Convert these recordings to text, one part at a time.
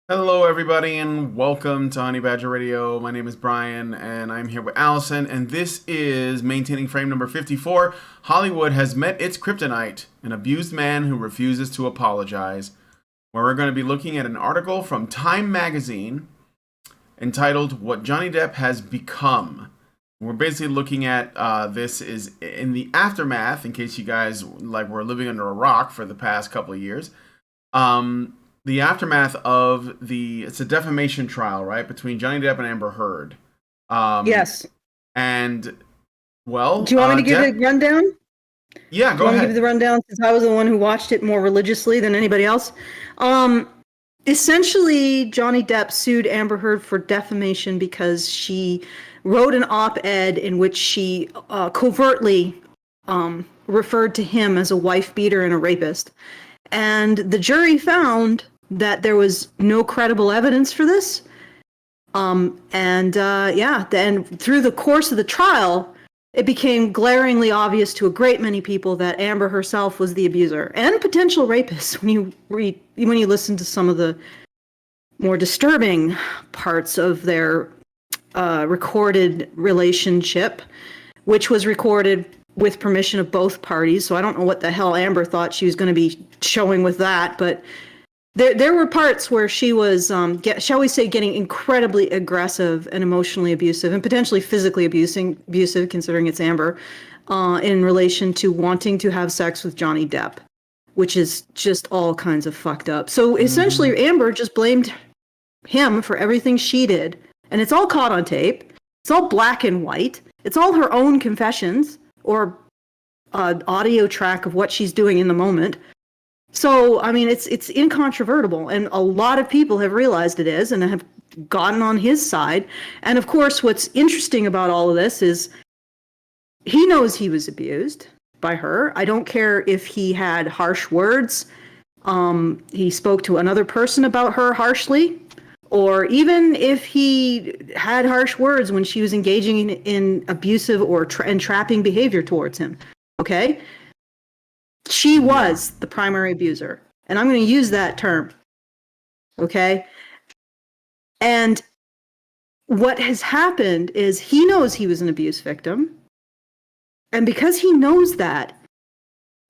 Hello, everybody, and welcome to Honey Badger Radio. My name is Brian, and I'm here with Allison, and this is Maintaining Frame number 54. Hollywood has met its kryptonite, an abused man who refuses to apologize, where we're going to be looking at an article from Time Magazine entitled What Johnny Depp Has Become. We're basically looking at this is in the aftermath, in case you guys were living under a rock for the past couple of years. The aftermath of it's a defamation trial, right, between Johnny Depp and Amber Heard. Yes. And, well... Do you want me to give the rundown? Yeah, go ahead. Do you want me to give the rundown, since I was the one who watched it more religiously than anybody else? Essentially, Johnny Depp sued Amber Heard for defamation because she wrote an op-ed in which she covertly referred to him as a wife-beater and a rapist. And the jury found that there was no credible evidence for this. Then through the course of the trial, it became glaringly obvious to a great many people that Amber herself was the abuser and potential rapist. When you listen to some of the more disturbing parts of their recorded relationship, which was recorded with permission of both parties. So I don't know what the hell Amber thought she was going to be showing with that, but there were parts where she was, shall we say, getting incredibly aggressive and emotionally abusive and potentially physically abusive, considering it's Amber, in relation to wanting to have sex with Johnny Depp, which is just all kinds of fucked up. So essentially, Amber just blamed him for everything she did, and it's all caught on tape. It's all black and white. It's all her own confessions or audio track of what she's doing in the moment. So, I mean, it's incontrovertible, and a lot of people have realized it is and have gotten on his side. And of course, what's interesting about all of this is he knows he was abused by her. I don't care if he had harsh words. He spoke to another person about her harshly, or even if he had harsh words when she was engaging in abusive or entrapping behavior towards him. Okay? She was the primary abuser. And I'm going to use that term. Okay? And what has happened is he knows he was an abuse victim. And because he knows that,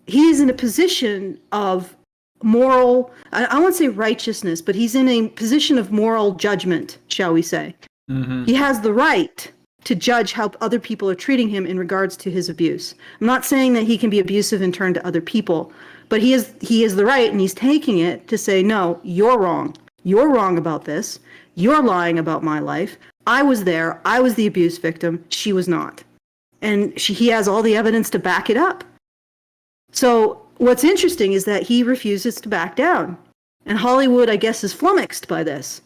he is in a position of moral, I won't say righteousness, but he's in a position of moral judgment, shall we say. Mm-hmm. He has the right to judge how other people are treating him in regards to his abuse. I'm not saying that he can be abusive in turn to other people, but he is the right, and he's taking it to say, no, you're wrong. You're wrong about this. You're lying about my life. I was there. I was the abuse victim. She was not. And he has all the evidence to back it up. So what's interesting is that he refuses to back down. And Hollywood, I guess, is flummoxed by this.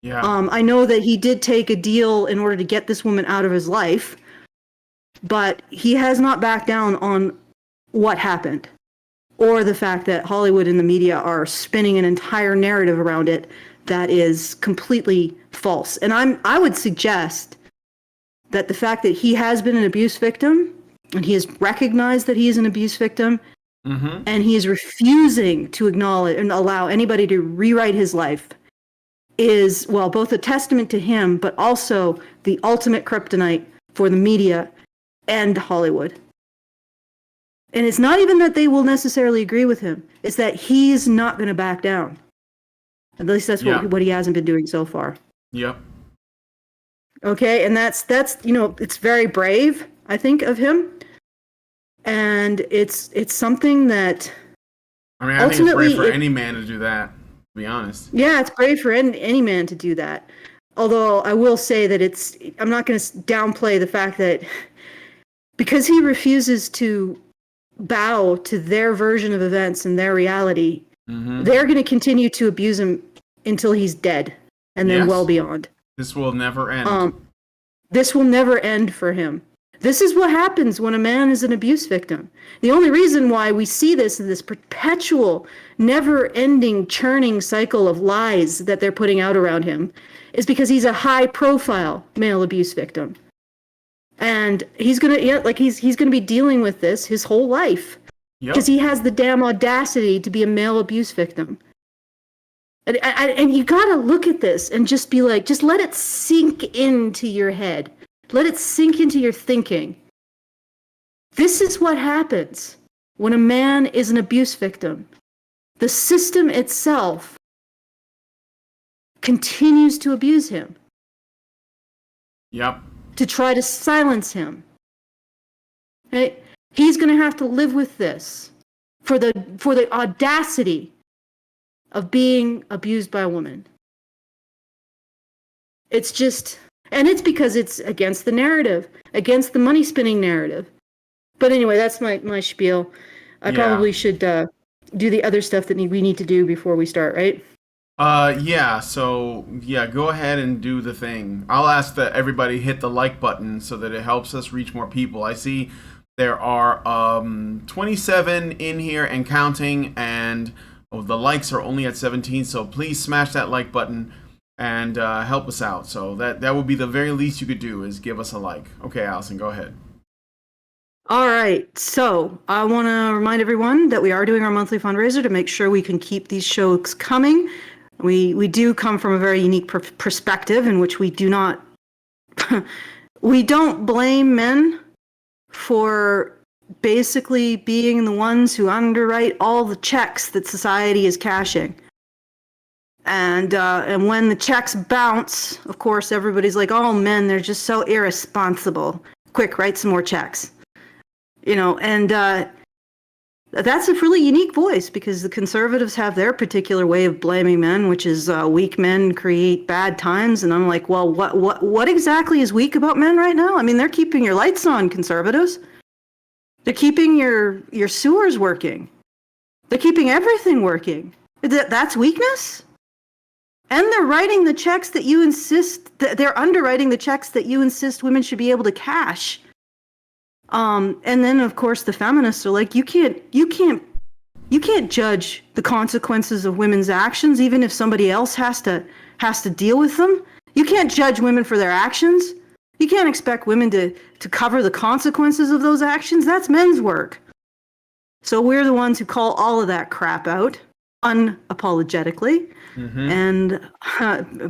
Yeah. I know that he did take a deal in order to get this woman out of his life, but he has not backed down on what happened, or the fact that Hollywood and the media are spinning an entire narrative around it that is completely false. And I would suggest that the fact that he has been an abuse victim, and he has recognized that he is an abuse victim, and he is refusing to acknowledge and allow anybody to rewrite his life, is, well, both a testament to him, but also the ultimate kryptonite for the media and Hollywood. And it's not even that they will necessarily agree with him. It's that he's not going to back down. At least that's what he hasn't been doing so far. Yep. Okay, and that's it's very brave, I think, of him. And it's something that I think it's brave for any man to do that. Be honest. Yeah, it's brave for any man to do that. Although I will say that I'm not going to downplay the fact that because he refuses to bow to their version of events and their reality, they're going to continue to abuse him until he's dead and then well beyond. This will never end. This will never end for him. This is what happens when a man is an abuse victim. The only reason why we see this in this perpetual, never-ending, churning cycle of lies that they're putting out around him is because he's a high-profile male abuse victim. And he's gonna be dealing with this his whole life. Because he has the damn audacity to be a male abuse victim. And you got to look at this and just be like, just let it sink into your head. Let it sink into your thinking. This is what happens when a man is an abuse victim. The system itself continues to abuse him. Yep. To try to silence him. Right? He's going to have to live with this for the audacity of being abused by a woman. It's just, and it's because it's against the narrative, against the money spinning narrative. But anyway, that's my spiel. I probably should do the other stuff that we need to do before we start, right? Yeah, so, go ahead and do the thing. I'll ask that everybody hit the like button so that it helps us reach more people. I see there are 27 in here and counting, and the likes are only at 17, so please smash that like button and help us out. So that would be the very least you could do, is give us a like. Okay, Allison, go ahead. All right, so I want to remind everyone that we are doing our monthly fundraiser to make sure we can keep these shows coming. We do come from a very unique perspective in which we do not, we don't blame men for basically being the ones who underwrite all the checks that society is cashing. And when the checks bounce, of course, everybody's like, oh, men, they're just so irresponsible. Quick, write some more checks. And that's a really unique voice, because the conservatives have their particular way of blaming men, which is weak men create bad times. And I'm like, well, what exactly is weak about men right now? I mean, they're keeping your lights on, conservatives. They're keeping your sewers working. They're keeping everything working. That's weakness? And they're writing the checks that you insist, they're underwriting the checks that you insist women should be able to cash. And then, of course, the feminists are like, you can't judge the consequences of women's actions, even if somebody else has to deal with them. You can't judge women for their actions. You can't expect women to cover the consequences of those actions. That's men's work. So we're the ones who call all of that crap out unapologetically. Mm-hmm. And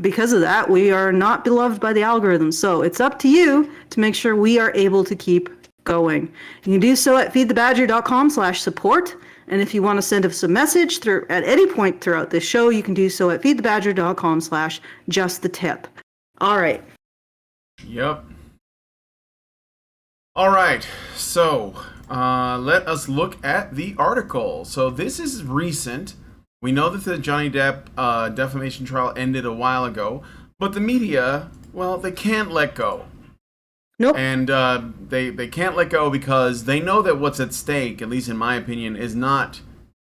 because of that, we are not beloved by the algorithm. So it's up to you to make sure we are able to keep going. You can do so at feedthebadger.com/support. And if you want to send us a message at any point throughout this show, you can do so at feedthebadger.com/justthetip. All right. Yep. All right. So let us look at the article. So this is recent. We know that the Johnny Depp defamation trial ended a while ago, but the media, well, they can't let go. Nope. And they can't let go because they know that what's at stake, at least in my opinion, it's not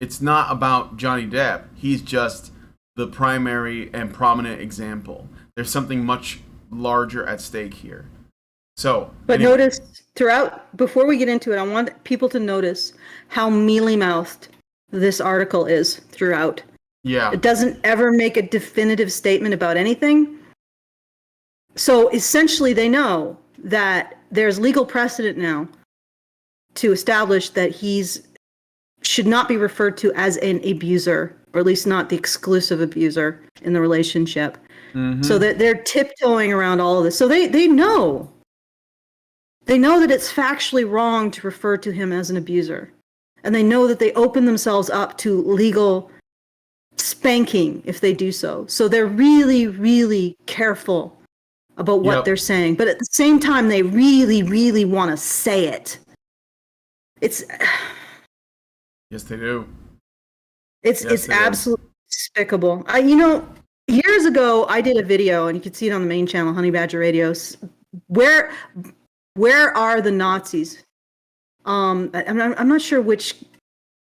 about Johnny Depp. He's just the primary and prominent example. There's something much larger at stake here. So, but anyway. Notice throughout, before we get into it, I want people to notice how mealy-mouthed this article is throughout. Yeah. It doesn't ever make a definitive statement about anything. So essentially they know that there's legal precedent now to establish that should not be referred to as an abuser, or at least not the exclusive abuser in the relationship. Mm-hmm. So that they're tiptoeing around all of this. So they know. They know that it's factually wrong to refer to him as an abuser. And they know that they open themselves up to legal spanking if they do so. So they're really, really careful about what they're saying. But at the same time, they really, really want to say it. Yes, they do. It's absolutely despicable. Years ago, I did a video, and you can see it on the main channel, Honey Badger Radio. Where are the Nazis? I'm not sure which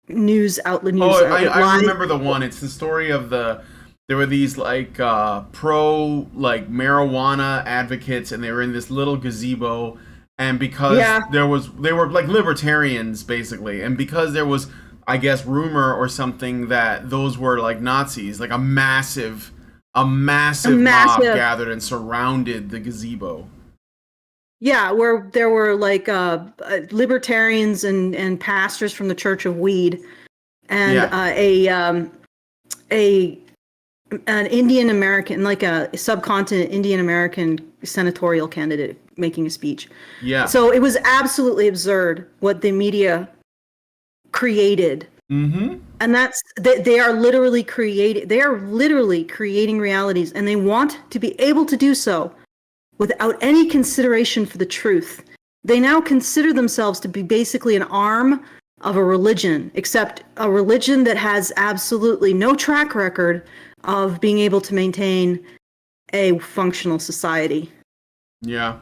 news outlet. I remember the one. It's the story of there were these pro marijuana advocates, and they were in this little gazebo, and because they were like libertarians basically, and because there was, I guess, rumor or something that those were like Nazis, like a massive mob gathered and surrounded the gazebo. Yeah, where there were libertarians and pastors from the Church of Weed, and an Indian American, like a subcontinent Indian American senatorial candidate making a speech. Yeah. So it was absolutely absurd what the media created. Mm-hmm. And that's they are literally creating realities, and they want to be able to do so without any consideration for the truth. They now consider themselves to be basically an arm of a religion, except a religion that has absolutely no track record of being able to maintain a functional society. Yeah.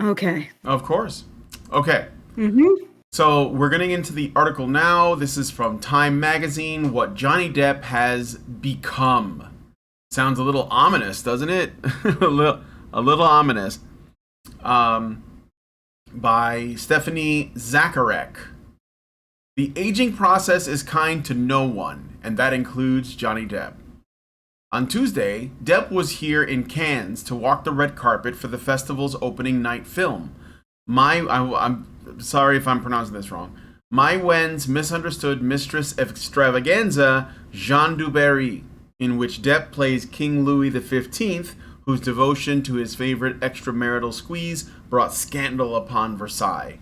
Okay. Of course. Okay. Mm-hmm. So we're getting into the article now. This is from Time Magazine, What Johnny Depp Has Become. Sounds a little ominous, doesn't it? a little ominous. By Stephanie Zacharek. The aging process is kind to no one, and that includes Johnny Depp. On Tuesday, Depp was here in Cannes to walk the red carpet for the festival's opening night film. I'm sorry if I'm pronouncing this wrong. Mai Wen's misunderstood mistress extravaganza, Jean du Barry, in which Depp plays King Louis XV, whose devotion to his favorite extramarital squeeze brought scandal upon Versailles.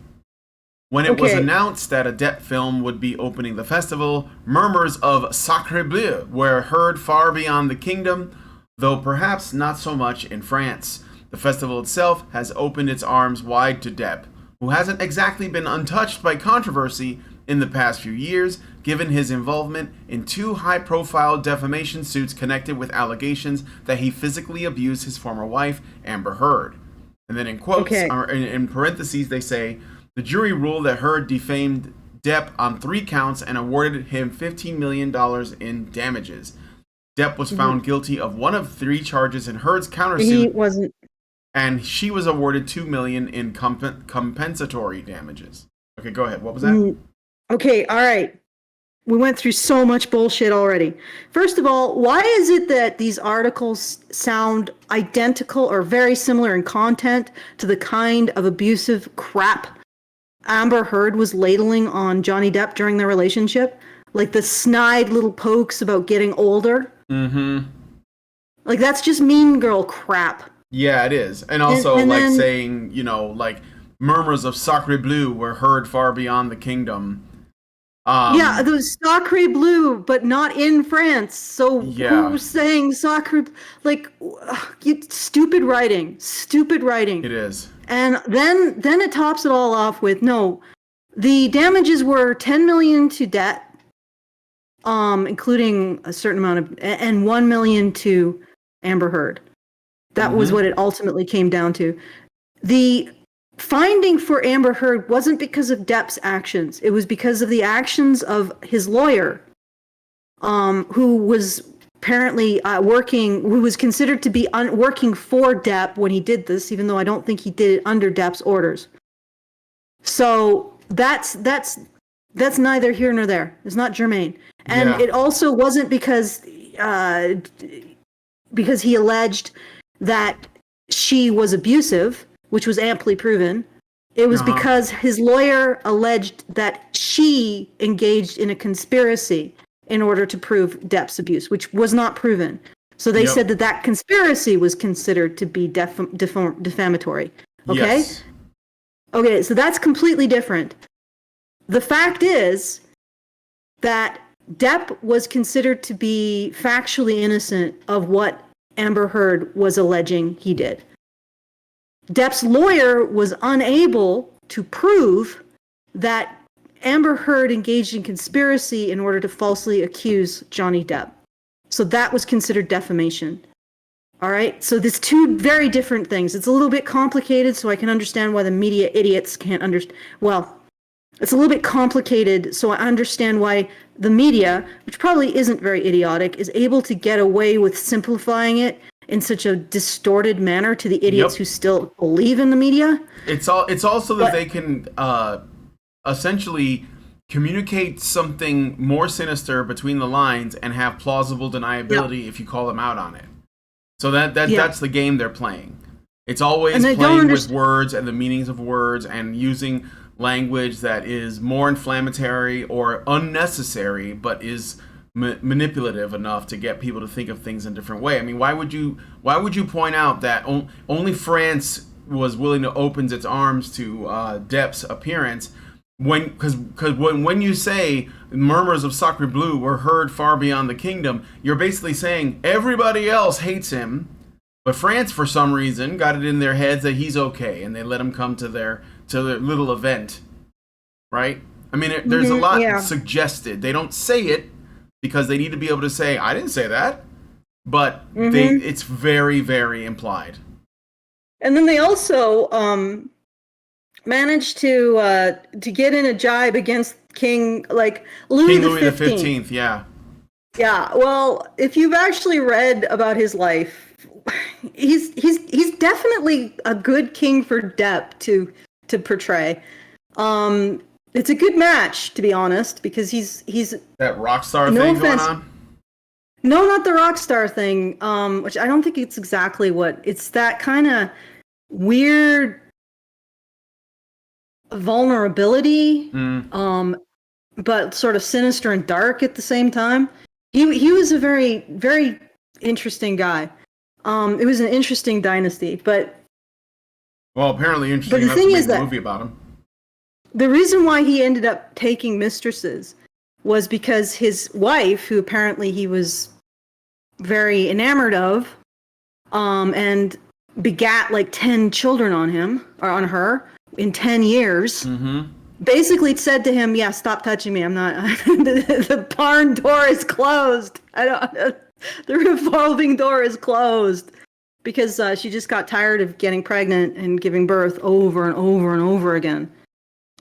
When it was announced that a Depp film would be opening the festival, murmurs of Sacre Bleu were heard far beyond the kingdom, though perhaps not so much in France. The festival itself has opened its arms wide to Depp, who hasn't exactly been untouched by controversy in the past few years, given his involvement in 2 high-profile defamation suits connected with allegations that he physically abused his former wife, Amber Heard. And then in quotes, or in parentheses, they say, the jury ruled that Heard defamed Depp on 3 counts and awarded him $15 million in damages. Depp was found guilty of 1 of 3 charges in Heard's countersuit. He wasn't. And she was awarded $2 million in compensatory damages. Okay, go ahead. What was that? Okay, all right. We went through so much bullshit already. First of all, why is it that these articles sound identical or very similar in content to the kind of abusive crap Amber Heard was ladling on Johnny Depp during their relationship? Like the snide little pokes about getting older? Mm-hmm. Like that's just mean girl crap. Yeah, it is. And also, and like, then, saying, you know, like, murmurs of Sacre Bleu were heard far beyond the kingdom. Yeah, the Sacre Bleu, but not in France. So who's saying Sacre? Like, stupid writing. Stupid writing. It is. And then it tops it all off with, no, the damages were $10 million to Depp, including a certain amount of, and $1 million to Amber Heard. That was what it ultimately came down to. The finding for Amber Heard wasn't because of Depp's actions. It was because of the actions of his lawyer, who was apparently who was considered to be working for Depp when he did this, even though I don't think he did it under Depp's orders. So that's neither here nor there. It's not germane. And it also wasn't because he alleged that she was abusive, which was amply proven. It was because his lawyer alleged that she engaged in a conspiracy in order to prove Depp's abuse, which was not proven. So they said that conspiracy was considered to be defamatory. Okay? Yes. Okay, so that's completely different. The fact is that Depp was considered to be factually innocent of what Amber Heard was alleging he did. Depp's lawyer was unable to prove that Amber Heard engaged in conspiracy in order to falsely accuse Johnny Depp. So that was considered defamation. All right? So there's 2 very different things. It's a little bit complicated, so I can understand why the media idiots can't understand. Well, it's a little bit complicated, so I understand why the media, which probably isn't very idiotic, is able to get away with simplifying it in such a distorted manner to the idiots who still believe in the media. It's also that they can essentially communicate something more sinister between the lines and have plausible deniability if you call them out on it. So that's the game they're playing. It's always playing with words and the meanings of words and using language that is more inflammatory or unnecessary, but is manipulative enough to get people to think of things in a different way. I mean, why would you point out that only France was willing to open its arms to Depp's appearance because when you say murmurs of Sacre Bleu were heard far beyond the kingdom, you're basically saying everybody else hates him, but France for some reason got it in their heads that he's okay, and they let him come to their little event, right? I mean, there's a lot suggested. They don't say it because they need to be able to say, I didn't say that, but it's very, very implied. And then they also managed to get in a jibe against King Louis the 15th. Yeah. Yeah. Well, if you've actually read about his life, he's definitely a good king for Depp to portray. It's a good match, to be honest, because he's that rock star thing going on. No, not the rock star thing. Which I don't think it's exactly what it's. That kind of weird vulnerability, but sort of sinister and dark at the same time. He was a very, very interesting guy. It was an interesting dynasty, but apparently interesting enough to make a movie about him. The reason why he ended up taking mistresses was because his wife, who apparently he was very enamored of, and begat 10 children on him or on her in 10 years. Basically said to him, "Yeah, stop touching me. I'm not. The barn door is closed. The revolving door is closed." Because she just got tired of getting pregnant and giving birth over and over and over again.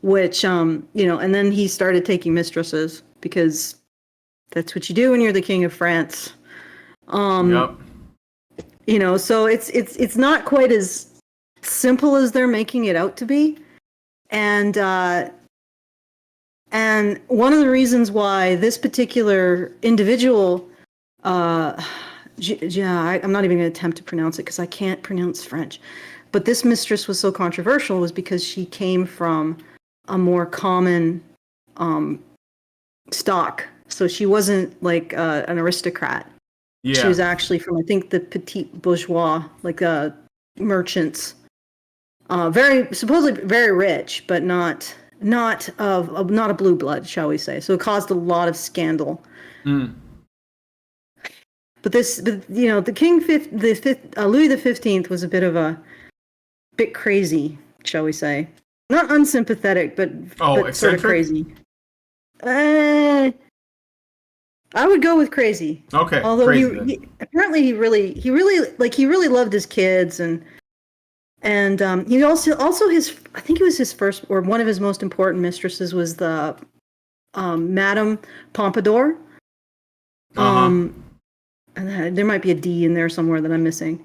Which, and then he started taking mistresses because that's what you do when you're the king of France. Yep. So it's not quite as simple as they're making it out to be. And one of the reasons why this particular individual, I'm not even going to attempt to pronounce it because I can't pronounce French, but this mistress was so controversial was because she came from a more common stock. So she wasn't an aristocrat. Yeah. She was actually from, I think, the petit bourgeois, merchants. Supposedly very rich, but not a blue blood, shall we say. So it caused a lot of scandal. But the King Louis the 15th was a bit crazy, shall we say. Not unsympathetic, but sort of crazy. I would go with crazy. Okay. Although he apparently he really loved his kids and he also his, I think it was his first or one of his most important mistresses was the Madame Pompadour. And there might be a D in there somewhere that I'm missing.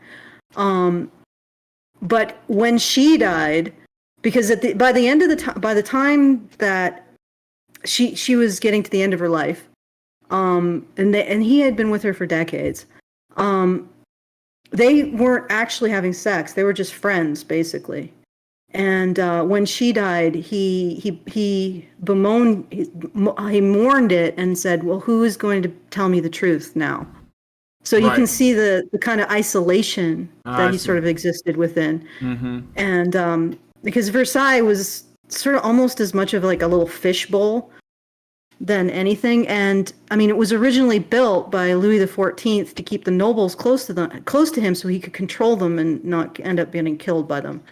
But when she died, because by the time that she was getting to the end of her life, and he had been with her for decades, they weren't actually having sex; they were just friends, basically. And when she died, he mourned it and said, "Well, who is going to tell me the truth now?" So you can see the kind of isolation that he sort of existed within, and because Versailles was sort of almost as much of a little fishbowl than anything. And I mean, it was originally built by Louis XIV to keep the nobles close to him so he could control them and not end up getting killed by them.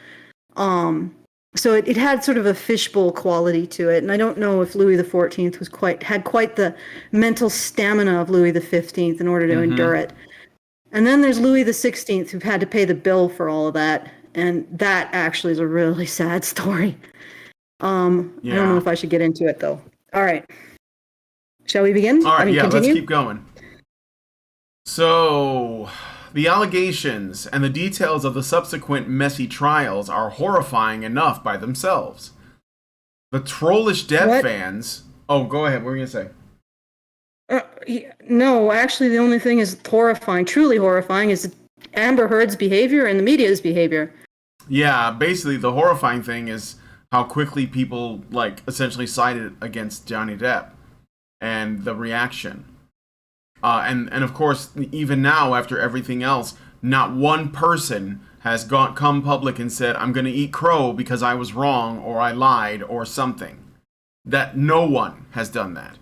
So it had sort of a fishbowl quality to it. And I don't know if Louis XIV had quite the mental stamina of Louis XV in order to endure it. And then there's Louis XVI, who had to pay the bill for all of that. And that actually is a really sad story. I don't know if I should get into it, though. All right. Shall we begin? All right, continue? Let's keep going. So, the allegations and the details of the subsequent messy trials are horrifying enough by themselves. The trollish Depp fans... Oh, go ahead. What were you going to say? No, actually, the only thing is horrifying, truly horrifying, is Amber Heard's behavior and the media's behavior. Yeah, basically the horrifying thing is how quickly people essentially sided against Johnny Depp and the reaction. And of course, even now, after everything else, not one person has come public and said, I'm going to eat crow because I was wrong or I lied or something. That no one has done that.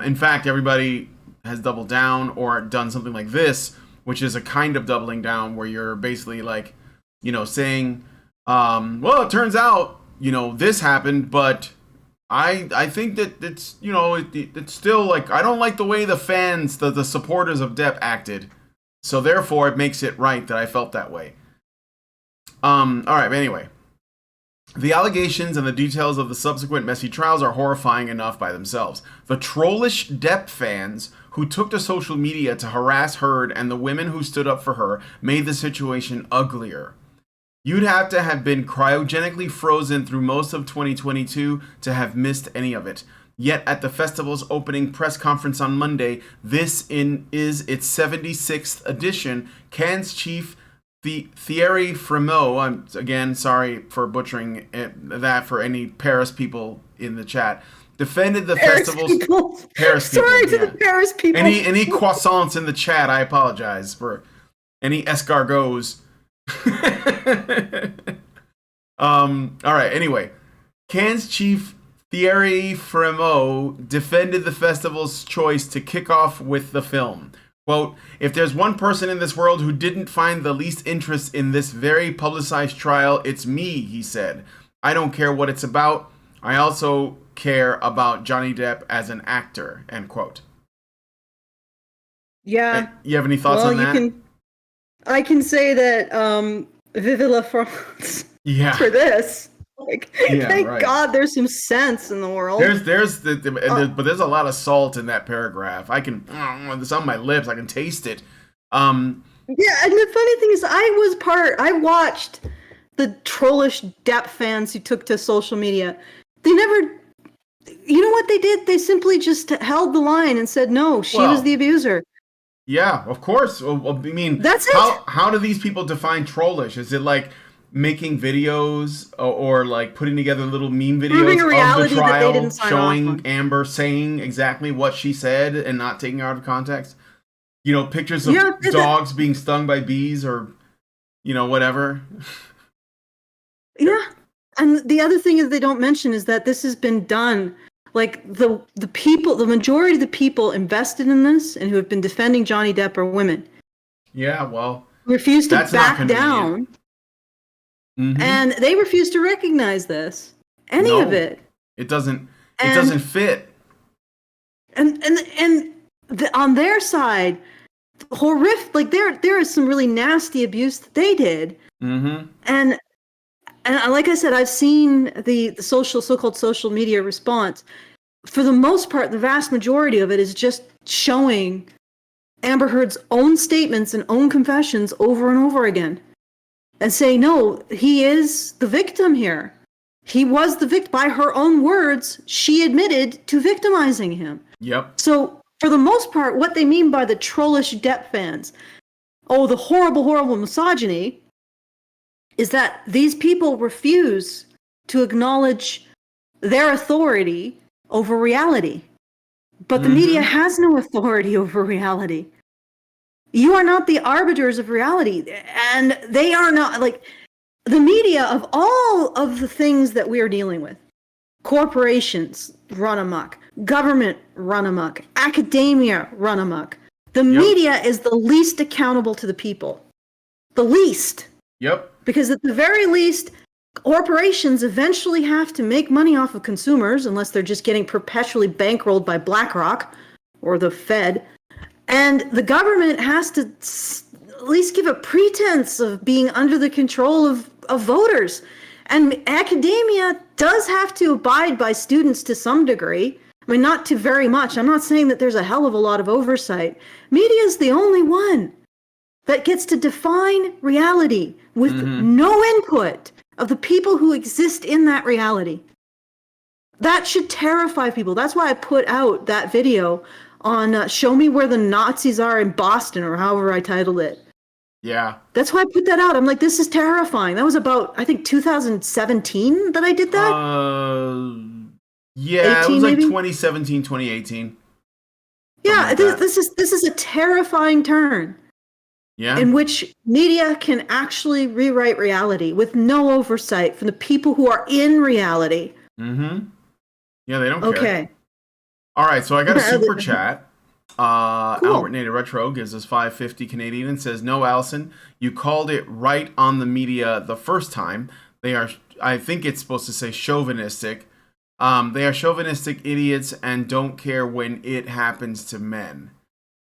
In fact, everybody has doubled down or done something like this, which is a kind of doubling down where you're basically like, saying, well, it turns out, this happened, but I think that it's, it's still like, I don't like the way the fans, the supporters of Depp acted. So therefore, it makes it right that I felt that way. All right, but anyway. The allegations and the details of the subsequent messy trials are horrifying enough by themselves. The trollish Depp fans who took to social media to harass Heard and the women who stood up for her made the situation uglier. You'd have to have been cryogenically frozen through most of 2022 to have missed any of it. Yet at the festival's opening press conference on Monday, is its 76th edition, Cannes chief Thierry Frémaux, I'm again sorry for butchering that for any Paris people in the chat, defended the festival's Paris people. Sorry to the Paris people. Any croissants in the chat, I apologize for any escargots. All right. Anyway, Cannes chief Thierry Frémaux defended the festival's choice to kick off with the film. Quote, if there's one person in this world who didn't find the least interest in this very publicized trial, it's me, he said. I don't care what it's about. I also care about Johnny Depp as an actor, end quote. Yeah. You have any thoughts on that? I can say that Vive la France for this. Like, thank God there's some sense in the world. But there's a lot of salt in that paragraph. I can, it's on my lips. I can taste it. Yeah, and the funny thing is, I watched the trollish Depp fans who took to social media. They never, you know what they did? They simply just held the line and said, no, she was the abuser. Yeah, of course. Well, I mean, that's it. How do these people define trollish? Is it like making videos or like putting together little meme videos of the trial showing Amber saying exactly what she said and not taking it out of context? Pictures of dogs being stung by bees or, whatever. Yeah. And the other thing is they don't mention is that this has been done. Like the majority of the people invested in this and who have been defending Johnny Depp are women. Yeah, well, refuse to back down. Mm-hmm. And they refuse to recognize this. Of it. It doesn't fit. And on their side, horrific. Like there is some really nasty abuse that they did. Mm-hmm. And like I said, I've seen the so-called social media response. For the most part, the vast majority of it is just showing Amber Heard's own statements and own confessions over and over again. And say, no, he is the victim here. He was the victim. By her own words, she admitted to victimizing him. Yep. So, for the most part, what they mean by the trollish Depp fans, the horrible, horrible misogyny, is that these people refuse to acknowledge their authority over reality. But the media has no authority over reality. You are not the arbiters of reality, and they are not, like, the media of all of the things that we are dealing with. Corporations run amok, government run amok, academia run amok. The media is the least accountable to the people. The least. Yep. Because at the very least, corporations eventually have to make money off of consumers, unless they're just getting perpetually bankrolled by BlackRock or the Fed. And the government has to at least give a pretense of being under the control of voters. And academia does have to abide by students to some degree. I mean, not to very much. I'm not saying that there's a hell of a lot of oversight. Media is the only one that gets to define reality with no input of the people who exist in that reality. That should terrify people. That's why I put out that video on Show Me Where the Nazis Are in Boston, or however I titled it. Yeah. That's why I put that out. I'm like, this is terrifying. That was about, I think, 2017 that I did that? Yeah, 18, it was like maybe? 2017, 2018. Yeah, like this is a terrifying turn Yeah. in which media can actually rewrite reality with no oversight from the people who are in reality. Mm-hmm. Yeah, they don't care. Okay. All right, so I got a super chat. Albert Cool. Native Retro gives us 550 Canadian and says, "No, Allison, you called it right on the media the first time. They are, I think it's supposed to say chauvinistic. They are chauvinistic idiots and don't care when it happens to men."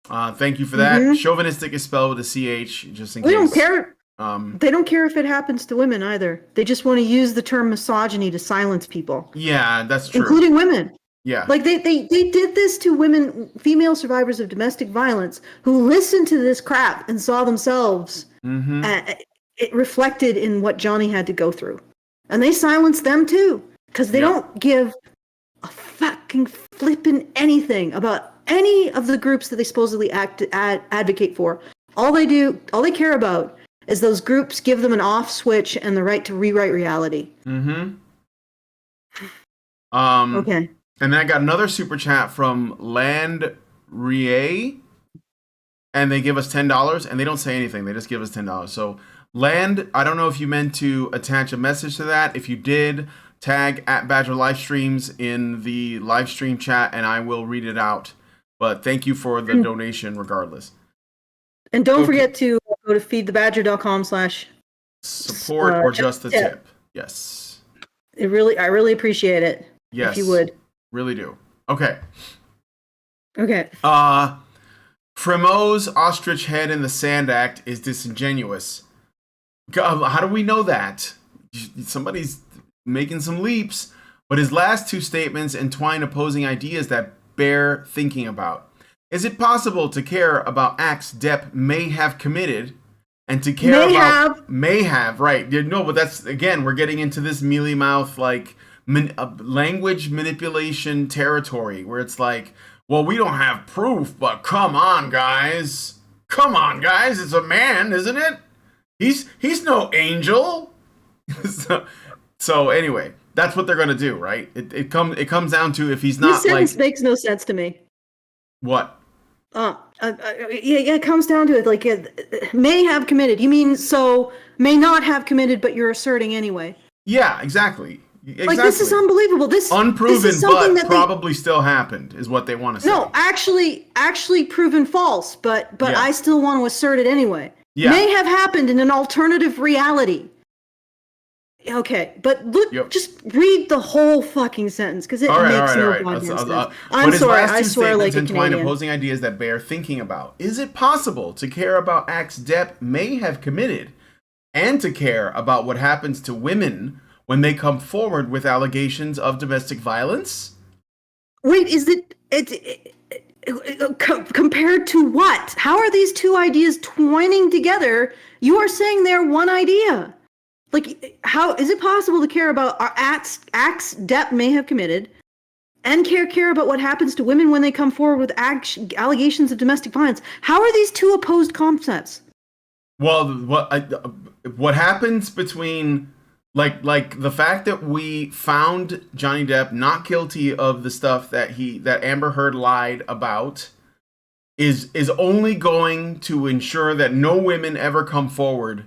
Thank you for that. Chauvinistic is spelled with a CH, just in case. We don't care. Um, They don't care if it happens to women either. They just want to use the term misogyny to silence people, yeah, that's true. including women. Yeah. Like they did this to women, female survivors of domestic violence, who listened to this crap and saw themselves it reflected in what Johnny had to go through, and they silenced them too because they don't give a fucking flippin' anything about any of the groups that they supposedly advocate for. All they care about is those groups give them an off switch and the right to rewrite reality. Okay. And then I got another super chat from Land Rie, and they give us $10, and they don't say anything. They just give us $10. So Land, I don't know if you meant to attach a message to that. If you did, tag at Badger Livestreams in the live stream chat, and I will read it out. But thank you for the donation regardless. And don't forget to go to feedthebadger.com/support or just the tip. Yes. I really appreciate it. Yes. If you would. Really do. Okay. Okay. Fremo's ostrich head in the sand act is disingenuous. How do we know that? Somebody's making some leaps. But his last two statements entwine opposing ideas that bear thinking about. Is it possible to care about acts Depp may have committed and to care may have, right? No, but that's, again, we're getting into this mealy mouth, like, language manipulation territory where it's like, well, we don't have proof, but come on, guys. It's a man, isn't it? He's no angel. So anyway, that's what they're gonna do, right? It comes down to if he's not this sentence makes no sense to me. What? It comes down to it. Like, may have committed. You mean so may not have committed, but you're asserting anyway. Yeah, exactly. Like, this is unbelievable. This unproven, this is but probably still happened, is what they want to say. No, actually proven false, but yeah. I still want to assert it anyway. Yeah. May have happened in an alternative reality. Okay, but look, just read the whole fucking sentence because it makes no goddamn sense. I'm sorry, I swear, like a Canadian. Opposing ideas that bear thinking about. Is it possible to care about acts Depp may have committed, and to care about what happens to women when they come forward with allegations of domestic violence? Wait, is it compared to what? How are these two ideas twining together? You are saying they're one idea. Like, how is it possible to care about acts Depp may have committed and care about what happens to women when they come forward with allegations of domestic violence? How are these two opposed concepts? Well, what happens between... Like the fact that we found Johnny Depp not guilty of the stuff that Amber Heard lied about is only going to ensure that no women ever come forward,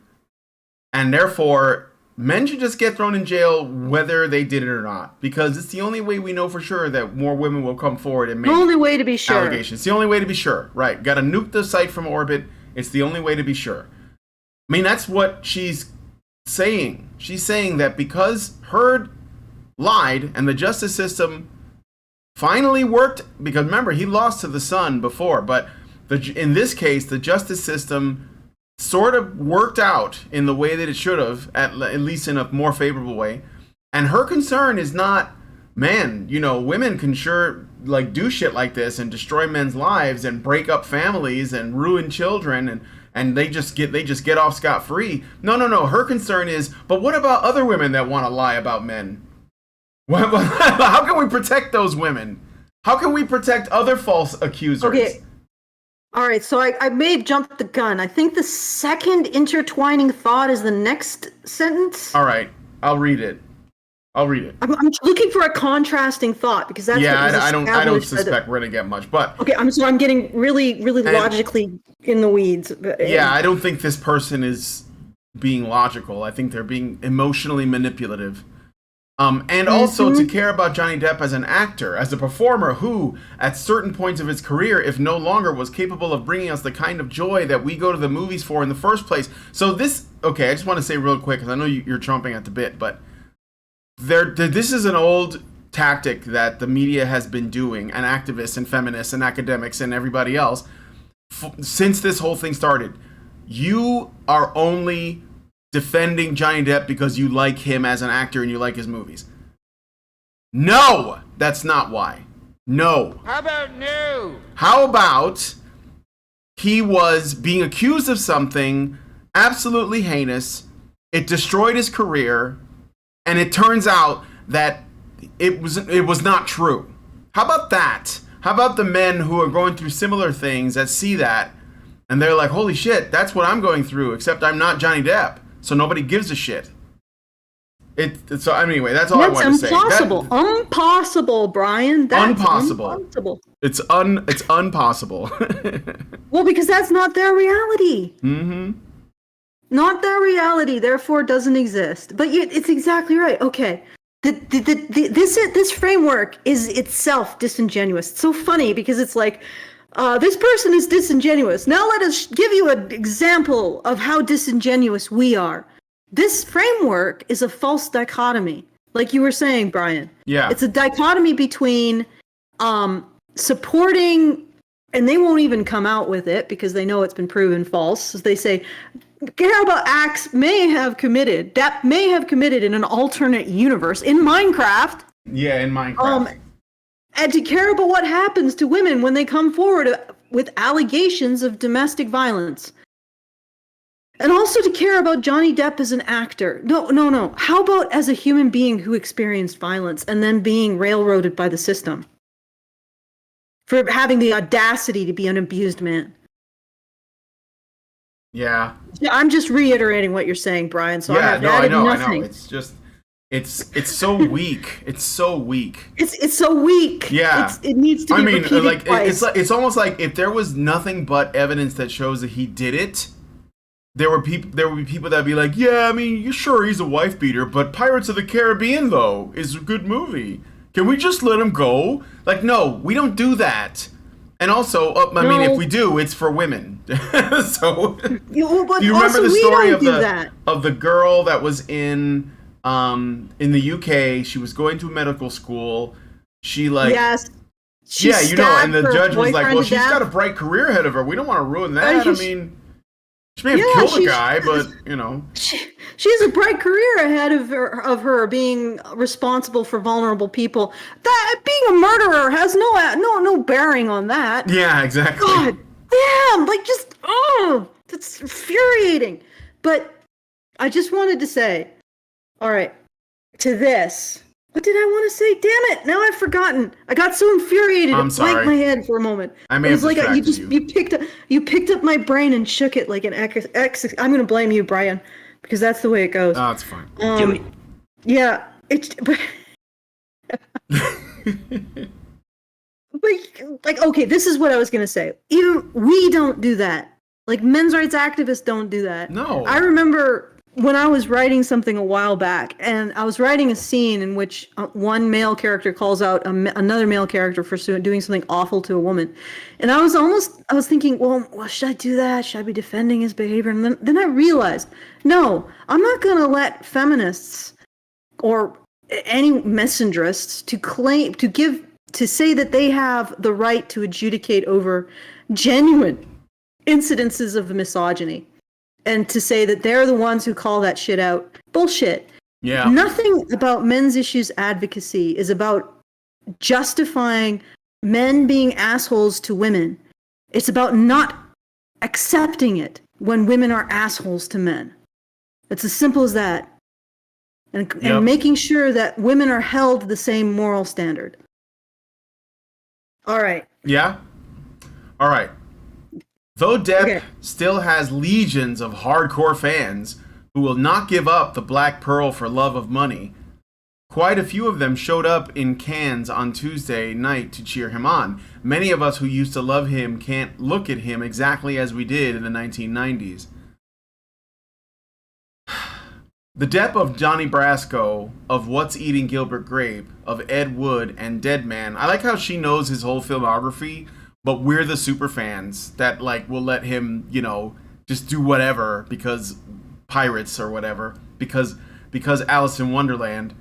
and therefore men should just get thrown in jail whether they did it or not, because it's the only way we know for sure that more women will come forward and make the only way to be sure. Allegations. It's the only way to be sure, right? Got to nuke the site from orbit. It's the only way to be sure. I mean, that's what she's saying. She's saying that because Heard lied and the justice system finally worked, because remember, he lost to the Sun before, but in this case, the justice system sort of worked out in the way that it should have, at least in a more favorable way. And her concern is not, man, women can sure like do shit like this and destroy men's lives and break up families and ruin children and they just get off scot-free. No. Her concern is, but what about other women that want to lie about men? How can we protect those women? How can we protect other false accusers? Okay. All right, so I may have jumped the gun. I think the second intertwining thought is the next sentence. All right, I'll read it. I'll read it. I'm looking for a contrasting thought because that's what was I don't established suspect we're gonna get much, but okay. I'm getting really logically in the weeds. Yeah, I don't think this person is being logical. I think they're being emotionally manipulative. And also to care about Johnny Depp as an actor, as a performer who, at certain points of his career, if no longer, was capable of bringing us the kind of joy that we go to the movies for in the first place. So this, okay, I just want to say real quick, because I know you're chomping at the bit, but this is an old tactic that the media has been doing, and activists and feminists and academics and everybody else, since this whole thing started. You are only defending Johnny Depp because you like him as an actor and you like his movies. No, that's not why. No. How about no? How about he was being accused of something absolutely heinous, it destroyed his career, and it turns out that it was not true. How about that? How about the men who are going through similar things that see that and they're like, holy shit, that's what I'm going through, except I'm not Johnny Depp. So nobody gives a shit. So anyway, that's all I want to say. That's impossible. Impossible, Brian. That's impossible. It's unpossible. Well, because that's not their reality. Mm-hmm. Not their reality, therefore it doesn't exist. But it's exactly right. Okay. This framework is itself disingenuous. It's so funny because it's like, this person is disingenuous. Now let us give you an example of how disingenuous we are. This framework is a false dichotomy, like you were saying, Brian. Yeah. It's a dichotomy between supporting, and they won't even come out with it because they know it's been proven false. They say, care about acts Depp may have committed in an alternate universe, in Minecraft. Yeah, in Minecraft. And to care about what happens to women when they come forward with allegations of domestic violence. And also to care about Johnny Depp as an actor. No. How about as a human being who experienced violence and then being railroaded by the system? For having the audacity to be an abused man. Yeah. I'm just reiterating what you're saying, Brian. So I know. It's just... It's so weak. It's so weak. It's so weak. Yeah. It needs to be repeated like twice. it's almost like if there was nothing but evidence that shows that he did it, there would be people that'd be like, yeah, I mean, you're sure he's a wife beater, but Pirates of the Caribbean though is a good movie. Can we just let him go? Like, no, we don't do that. And also, I mean, if we do, it's for women. So, do you remember the story of the girl that was in the UK? She was going to medical school. She yes. And the judge was like, well, she's got a bright career ahead of her. We don't want to ruin that. I mean, she may have killed a guy, but she has a bright career ahead of her being responsible for vulnerable people. That being a murderer has no bearing on that. Yeah, exactly. God damn, that's infuriating. But I just wanted to say, all right, to this. What did I want to say? Damn it! Now I've forgotten. I got so infuriated. I'm sorry. It blanked my head for a moment. I may have distracted you. You picked up my brain and shook it like an X. I'm gonna blame you, Brian, because that's the way it goes. Oh, it's fine. Yeah. But okay, this is what I was gonna say. Even we don't do that. Like men's rights activists don't do that. No. I remember when I was writing something a while back, and I was writing a scene in which one male character calls out another male character for doing something awful to a woman. And I was thinking, well, should I do that? Should I be defending his behavior? And then I realized, no, I'm not going to let feminists or any messengerists to say that they have the right to adjudicate over genuine incidences of misogyny. And to say that they're the ones who call that shit out. Bullshit. Yeah. Nothing about men's issues advocacy is about justifying men being assholes to women. It's about not accepting it when women are assholes to men. It's as simple as that. And making sure that women are held to the same moral standard. All right. Yeah? All right. Though Depp still has legions of hardcore fans who will not give up the Black Pearl for love of money, Quite a few of them showed up in Cannes on Tuesday night to cheer him on. Many of us who used to love him can't look at him exactly as we did in the 1990s. The Depp of Johnny Brasco, of What's Eating Gilbert Grape, of Ed Wood and Dead Man. I like how she knows his whole filmography, but we're the super fans that like will let him, just do whatever because pirates or whatever, because Alice in Wonderland.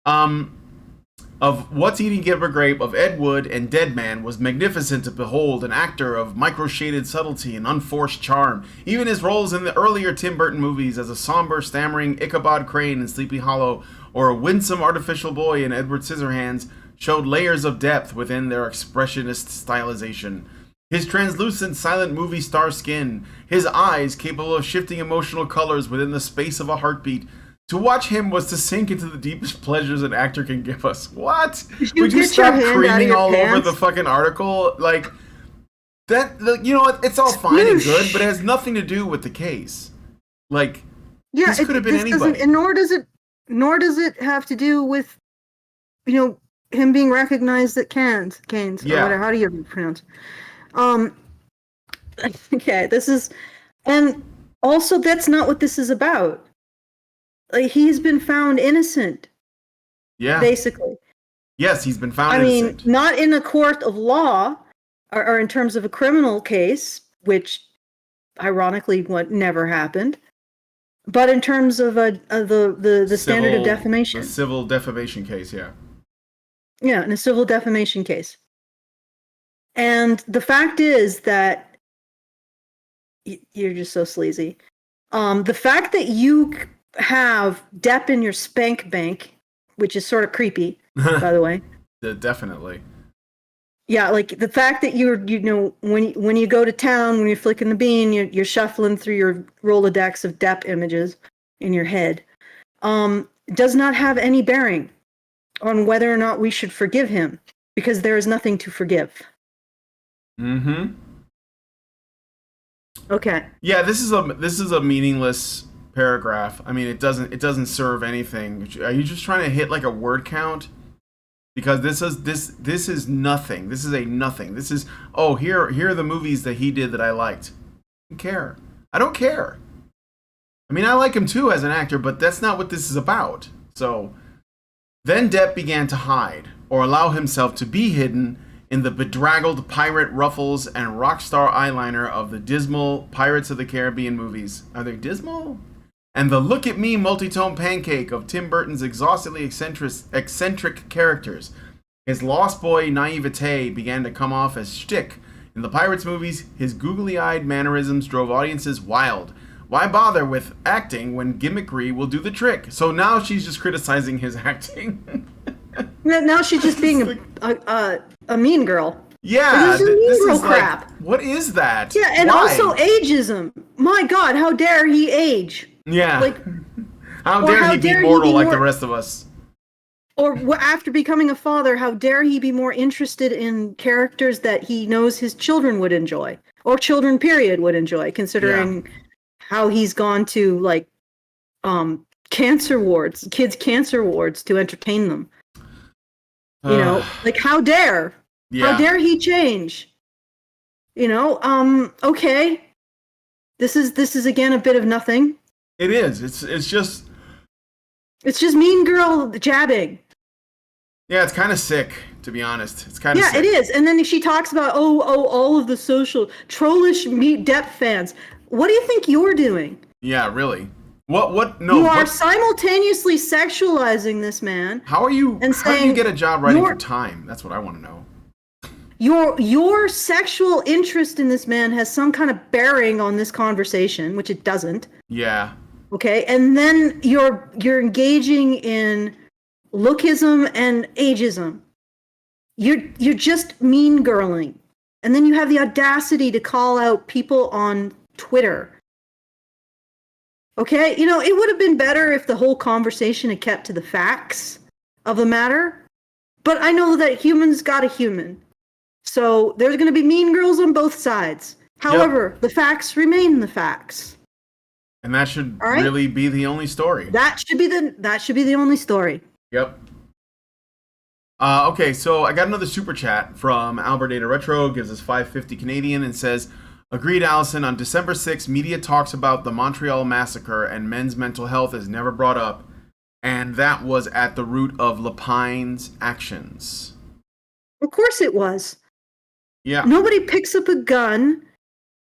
Of What's Eating Gilbert Grape, of Ed Wood and Dead Man was magnificent to behold, an actor of micro-shaded subtlety and unforced charm. Even his roles in the earlier Tim Burton movies as a somber, stammering Ichabod Crane in Sleepy Hollow or a winsome artificial boy in Edward Scissorhands showed layers of depth within their expressionist stylization. His translucent silent movie star skin, his eyes capable of shifting emotional colors within the space of a heartbeat. To watch him was to sink into the deepest pleasures an actor can give us. What? Would you stop creaming all over the fucking article? Like, that, you know what? It's all fine and good, but it has nothing to do with the case. Like, this could have been anybody. And nor does it have to do with, him being recognized at Cannes, or whatever. How do you pronounce it? Okay, and also that's not what this is about. Like, he's been found innocent. Yeah. Basically. Yes, he's been found innocent. Not in a court of law or in terms of a criminal case, which ironically never happened, but in terms of the standard of defamation. A civil defamation case, yeah. Yeah, in a civil defamation case. And the fact is that you're just so sleazy. The fact that you have Depp in your spank bank, which is sort of creepy, by the way. Definitely. Yeah, like the fact that when you go to town, when you're flicking the bean, you're shuffling through your Rolodex of Depp images in your head, does not have any bearing on whether or not we should forgive him, because there is nothing to forgive. Mm-hmm. Okay. Yeah, this is a meaningless paragraph. I mean, it doesn't serve anything. Are you just trying to hit like a word count? Because this is nothing. This is a nothing. This is here are the movies that he did that I liked. I don't care. I mean, I like him too as an actor, but that's not what this is about. So then Depp began to hide, or allow himself to be hidden, in the bedraggled pirate ruffles and rock star eyeliner of the dismal Pirates of the Caribbean movies. Are they dismal? And the look at me multi-tone pancake of Tim Burton's exhaustively eccentric characters. His lost boy naivete began to come off as shtick. In the Pirates movies, his googly-eyed mannerisms drove audiences wild. Why bother with acting when gimmickry will do the trick? So now she's just criticizing his acting. Now she's just being a mean girl. Yeah, this is mean girl crap. Like, what is that? Yeah, and also ageism. My God, how dare he age? Yeah. Like, how dare he be mortal like the rest of us? Or after becoming a father, how dare he be more interested in characters that he knows his children would enjoy, or children period would enjoy, considering how he's gone to like cancer wards, kids' cancer wards to entertain them. Like how dare? Yeah. How dare he change? Okay. This is again a bit of nothing. It is. It's just mean girl jabbing. Yeah, it's kind of sick, to be honest. It's kind of sick. Yeah, it is. And then she talks about all of the social trollish Meet Depp fans. What do you think you're doing? Yeah, really. What? No. You are simultaneously sexualizing this man. How are you? And how do you get a job writing for Time? That's what I want to know. Your sexual interest in this man has some kind of bearing on this conversation, which it doesn't. Yeah. Okay, and then you're engaging in lookism and ageism. You're just mean girling, and then you have the audacity to call out people on Twitter. Okay, it would have been better if the whole conversation had kept to the facts of the matter. But I know that humans got a human. So there's going to be mean girls on both sides. However, the facts remain the facts. And that should really be the only story. That should be the only story. Yep. Okay, so I got another super chat from Albert Data Retro, gives us 550 Canadian and says, agreed, Allison. On December 6th, media talks about the Montreal massacre and men's mental health is never brought up. And that was at the root of Lapine's actions. Of course it was. Yeah. Nobody picks up a gun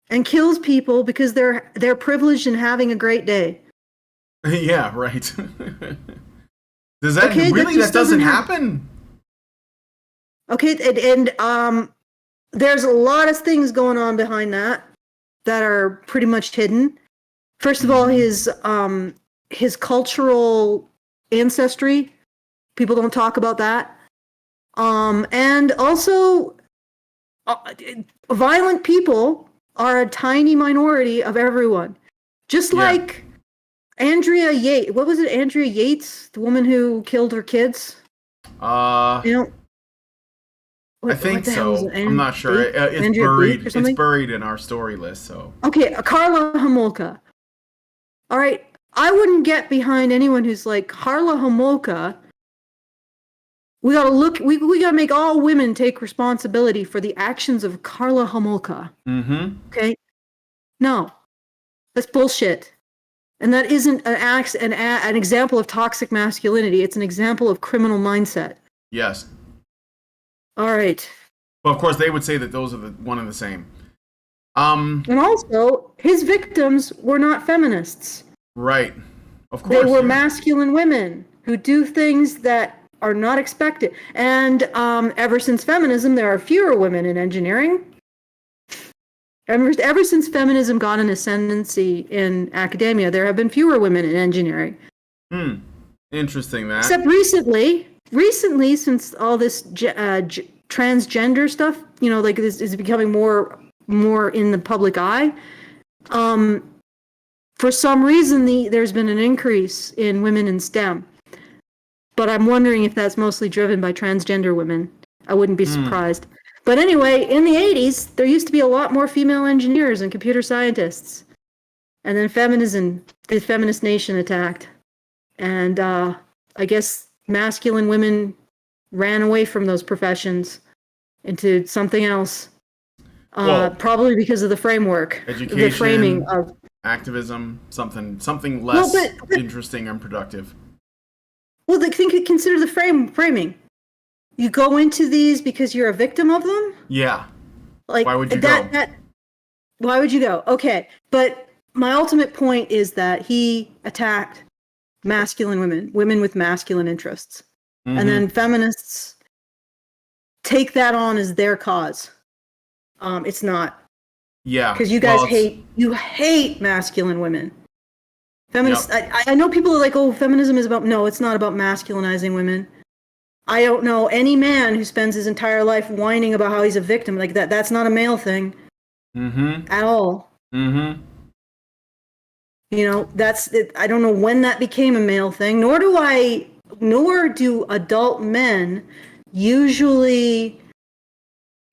and kills people because they're privileged and having a great day. Yeah, right. Does that Okay, really? That doesn't happen? Okay, and there's a lot of things going on behind that are pretty much hidden. First of all, his cultural ancestry, people don't talk about that. And also, violent people are a tiny minority of everyone. Just like Andrea Yates. What was it? Andrea Yates, the woman who killed her kids? I think so. I'm not sure. It's buried. It's buried in our story list. So okay, Karla Homolka. All right, I wouldn't get behind anyone who's like Karla Homolka. We gotta look. We gotta make all women take responsibility for the actions of Karla Homolka. Mm-hmm. Okay. No, that's bullshit. And that isn't an example of toxic masculinity. It's an example of criminal mindset. Yes. All right. Well, of course, they would say that those are one and the same. And also, his victims were not feminists. Right. Of course. They were masculine women who do things that are not expected. And ever since feminism, there are fewer women in engineering. Ever since feminism got an ascendancy in academia, there have been fewer women in engineering. Interesting, that. Except recently, since all this transgender stuff, like this is becoming more in the public eye, for some reason there's been an increase in women in STEM. But I'm wondering if that's mostly driven by transgender women. I wouldn't be surprised. But anyway, in the 80s, there used to be a lot more female engineers and computer scientists. And then the feminist nation attacked. And I guess masculine women ran away from those professions into something else. Probably because of the framework. Education, the framing of activism, something less interesting and productive. Well, consider the framing. You go into these because you're a victim of them? Yeah. Like, why would you go? Why would you go? Okay. But my ultimate point is that he attacked masculine women with masculine interests. Mm-hmm. And then feminists take that on as their cause. It's not. Yeah. Because you guys hate masculine women. Feminists, yep. I know people are like, oh, feminism is about, no, it's not about masculinizing women. I don't know any man who spends his entire life whining about how he's a victim like that. That's not a male thing. Mm-hmm. At all. Mm-hmm. That's it. I don't know when that became a male thing, nor do adult men usually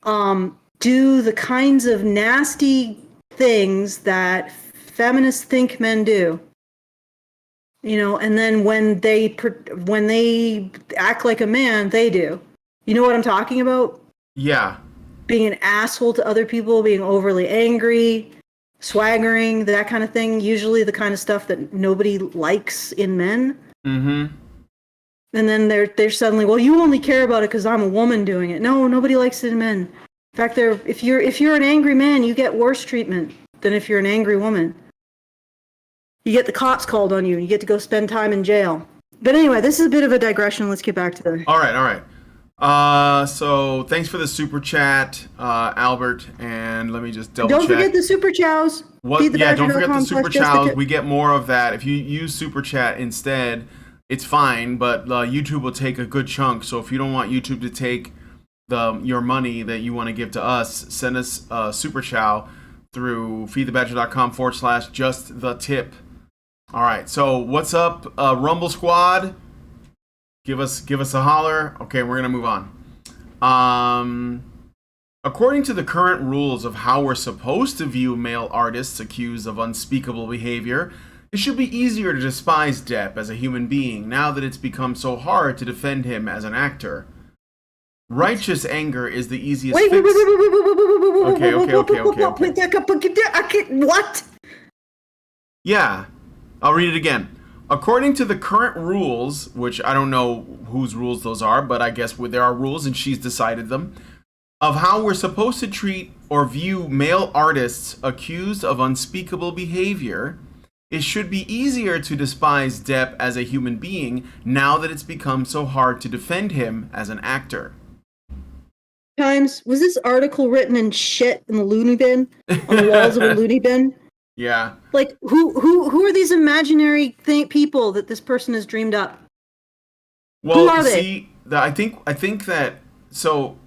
do the kinds of nasty things that feminists think men do. And then when they act like a man, they do. You know what I'm talking about? Yeah. Being an asshole to other people, being overly angry, swaggering, that kind of thing. Usually the kind of stuff that nobody likes in men. Mm-hmm. And then they're suddenly, well, you only care about it because I'm a woman doing it. No, nobody likes it in men. In fact, if you're an angry man, you get worse treatment than if you're an angry woman. You get the cops called on you, and you get to go spend time in jail. But anyway, this is a bit of a digression. Let's get back to the... All right. So thanks for the super chat, Albert, and let me just double check. Don't forget the super chows. Don't forget the super chows. We get more of that. If you use super chat instead, it's fine, but YouTube will take a good chunk. So if you don't want YouTube to take your money that you want to give to us, send us a super chow through feedthebadger.com/just-the-tip. All right, so what's up, Rumble Squad? Give us a holler. Okay, we're gonna move on. According to the current rules of how we're supposed to view male artists accused of unspeakable behavior, it should be easier to despise Depp as a human being now that it's become so hard to defend him as an actor. Righteous anger is the easiest Wait, fix. Okay. What? Yeah, I'll read it again. According to the current rules, which I don't know whose rules those are, but I guess there are rules and she's decided them, of how we're supposed to treat or view male artists accused of unspeakable behavior, it should be easier to despise Depp as a human being now that it's become so hard to defend him as an actor. Times, was this article written in shit in the loony bin? On the walls of a loony bin? Yeah. Like, who are these imaginary people that this person has dreamed up? Well, who are see, I think that so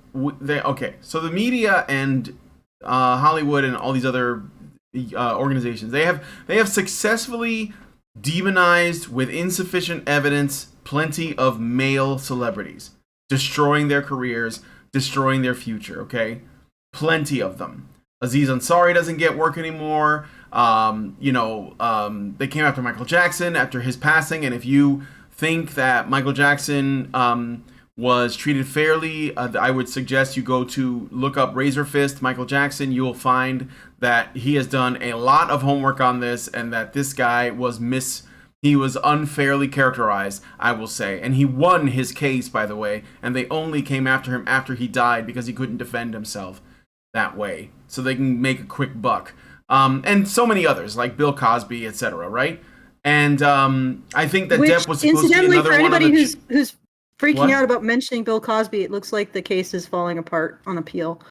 so the media and Hollywood and all these other organizations, they have successfully demonized with insufficient evidence plenty of male celebrities, destroying their careers, destroying their future. Okay, plenty of them. Aziz Ansari doesn't get work anymore. They came after Michael Jackson after his passing, and if you think that Michael Jackson was treated fairly, I would suggest you go to look up Razor Fist Michael Jackson. You will find that he has done a lot of homework on this, and that this guy was unfairly characterized, I will say. And he won his case, by the way, and they only came after him after he died because he couldn't defend himself that way, so they can make a quick buck. And so many others, like Bill Cosby, etc., right? And I think that Depp was supposed to be another for one of anybody the... who's freaking What? out about mentioning Bill Cosby, it looks like the case is falling apart on appeal.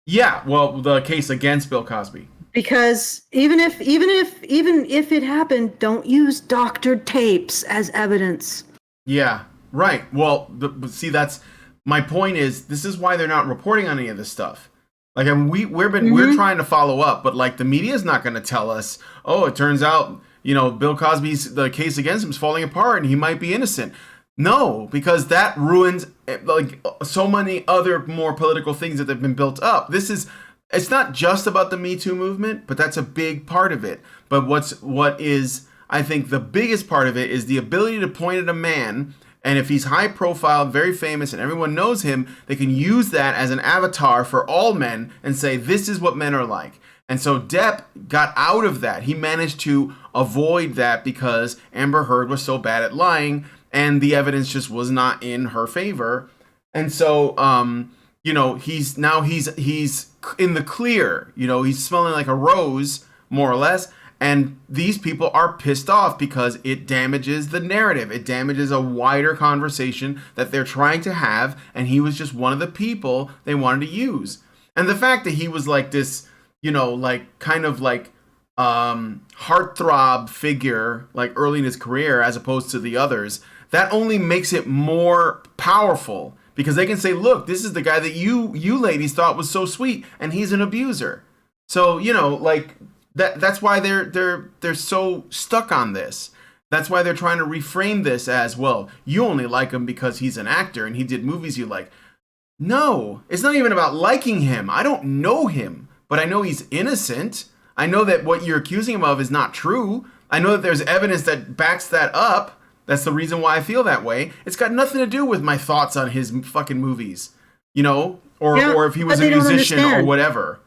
Yeah, well, the case against Bill Cosby. Because even if it happened, don't use doctored tapes as evidence. Yeah, right. Well, but see, that's my point. Is this is why they're not reporting on any of this stuff. Like, and we're trying to follow up, but like the media is not going to tell us. Oh, it turns out Bill Cosby's the case against him is falling apart and he might be innocent. No, because that ruins like so many other more political things that have been built up. It's not just about the Me Too movement, but that's a big part of it. But what is I think the biggest part of it is the ability to point at a man. And if he's high profile, very famous, and everyone knows him, they can use that as an avatar for all men and say, this is what men are like. And so Depp got out of that. He managed to avoid that because Amber Heard was so bad at lying and the evidence just was not in her favor. And so, he's in the clear. He's smelling like a rose, more or less. And these people are pissed off because it damages the narrative. It damages a wider conversation that they're trying to have. And he was just one of the people they wanted to use. And the fact that he was like this, heartthrob figure, like early in his career, as opposed to the others, that only makes it more powerful. Because they can say, look, this is the guy that you ladies thought was so sweet. And he's an abuser. So, That's why they're so stuck on this. That's why they're trying to reframe this as, well, you only like him because he's an actor and he did movies you like. No, it's not even about liking him. I don't know him, but I know he's innocent. I know that what you're accusing him of is not true. I know that there's evidence that backs that up. That's the reason why I feel that way. It's got nothing to do with my thoughts on his fucking movies, or if he was a musician or whatever.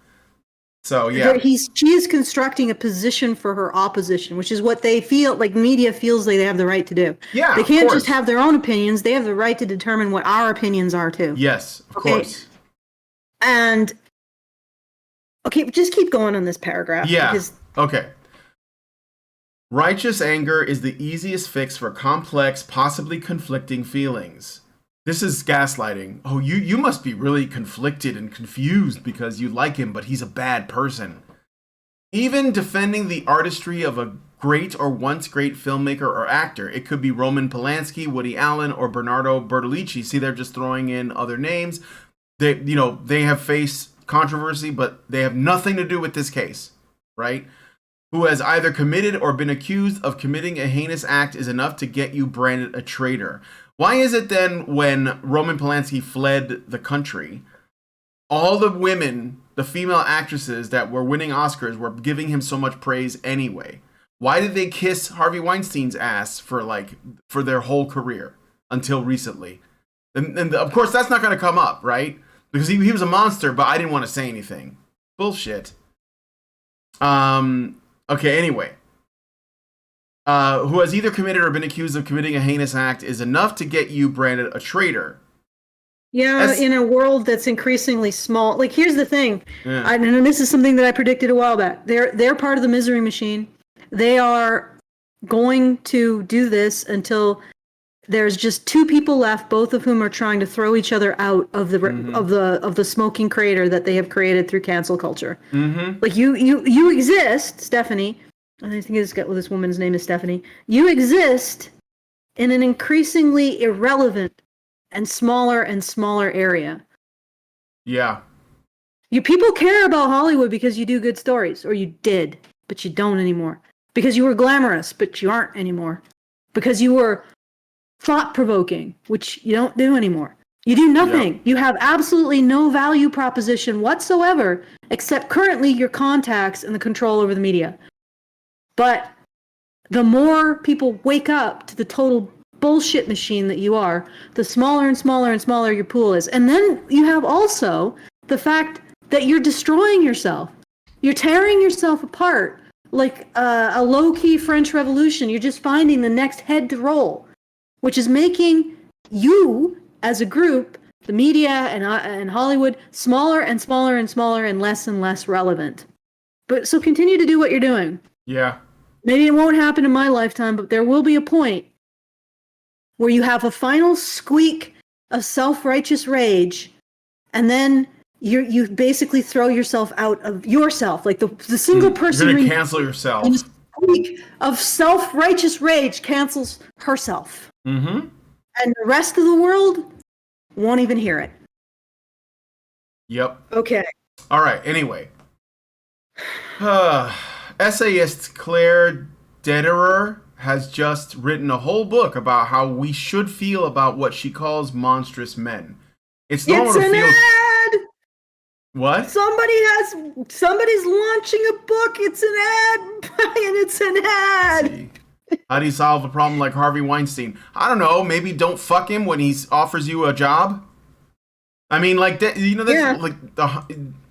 So yeah, she is constructing a position for her opposition, which is what they feel like. Media feels like they have the right to do. Yeah, they can't just have their own opinions. They have the right to determine what our opinions are too. Yes, of course. And just keep going on this paragraph. Yeah. Okay. Righteous anger is the easiest fix for complex, possibly conflicting feelings. This is gaslighting. Oh, you must be really conflicted and confused because you like him, but he's a bad person. Even defending the artistry of a great or once great filmmaker or actor, it could be Roman Polanski, Woody Allen, or Bernardo Bertolucci. See, they're just throwing in other names. They have faced controversy, but they have nothing to do with this case, right? Who has either committed or been accused of committing a heinous act is enough to get you branded a traitor. Why is it then when Roman Polanski fled the country, all the women, the female actresses that were winning Oscars were giving him so much praise anyway? Why did they kiss Harvey Weinstein's ass for their whole career until recently? And of course, that's not going to come up, right? Because he was a monster, but I didn't want to say anything. Bullshit. Okay, anyway. Who has either committed or been accused of committing a heinous act is enough to get you branded a traitor. Yeah, in a world that's increasingly small. Like, here's the thing. Yeah. And this is something that I predicted a while back. They're part of the misery machine. They are going to do this until there's just two people left, both of whom are trying to throw each other out of the smoking crater that they have created through cancel culture. Mm-hmm. Like, you exist, Stephanie. I think this woman's name is Stephanie. You exist in an increasingly irrelevant and smaller area. Yeah. People care about Hollywood because you do good stories, or you did, but you don't anymore. Because you were glamorous, but you aren't anymore. Because you were thought-provoking, which you don't do anymore. You do nothing. Yep. You have absolutely no value proposition whatsoever, except currently your contacts and the control over the media. But the more people wake up to the total bullshit machine that you are, the smaller and smaller and smaller your pool is. And then you have also the fact that you're destroying yourself. You're tearing yourself apart like a low-key French Revolution. You're just finding the next head to roll, which is making you, as a group, the media and Hollywood, smaller and smaller and smaller and less relevant. But so continue to do what you're doing. Yeah. Maybe it won't happen in my lifetime, but there will be a point where you have a final squeak of self-righteous rage, and then you basically throw yourself out of yourself. Like the single person... You're going to cancel yourself. And a squeak of self-righteous rage cancels herself. Mm-hmm. And the rest of the world won't even hear it. Yep. Okay. All right, anyway. Essayist Claire Dederer has just written a whole book about how we should feel about what she calls monstrous men. It's normal to feel... ad! What? Somebody's launching a book. It's an ad, Brian. It's an ad. How do you solve a problem like Harvey Weinstein? I don't know. Maybe don't fuck him when he offers you a job. I mean, like that. You know, that's like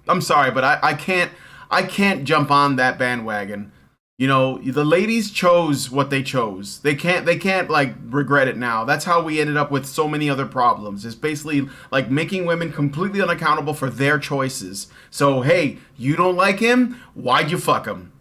I'm sorry, but I can't jump on that bandwagon. You know, the ladies chose what they chose. They can't like regret it now. That's how we ended up with so many other problems. It's basically like making women completely unaccountable for their choices. So, hey, you don't like him? Why'd you fuck him?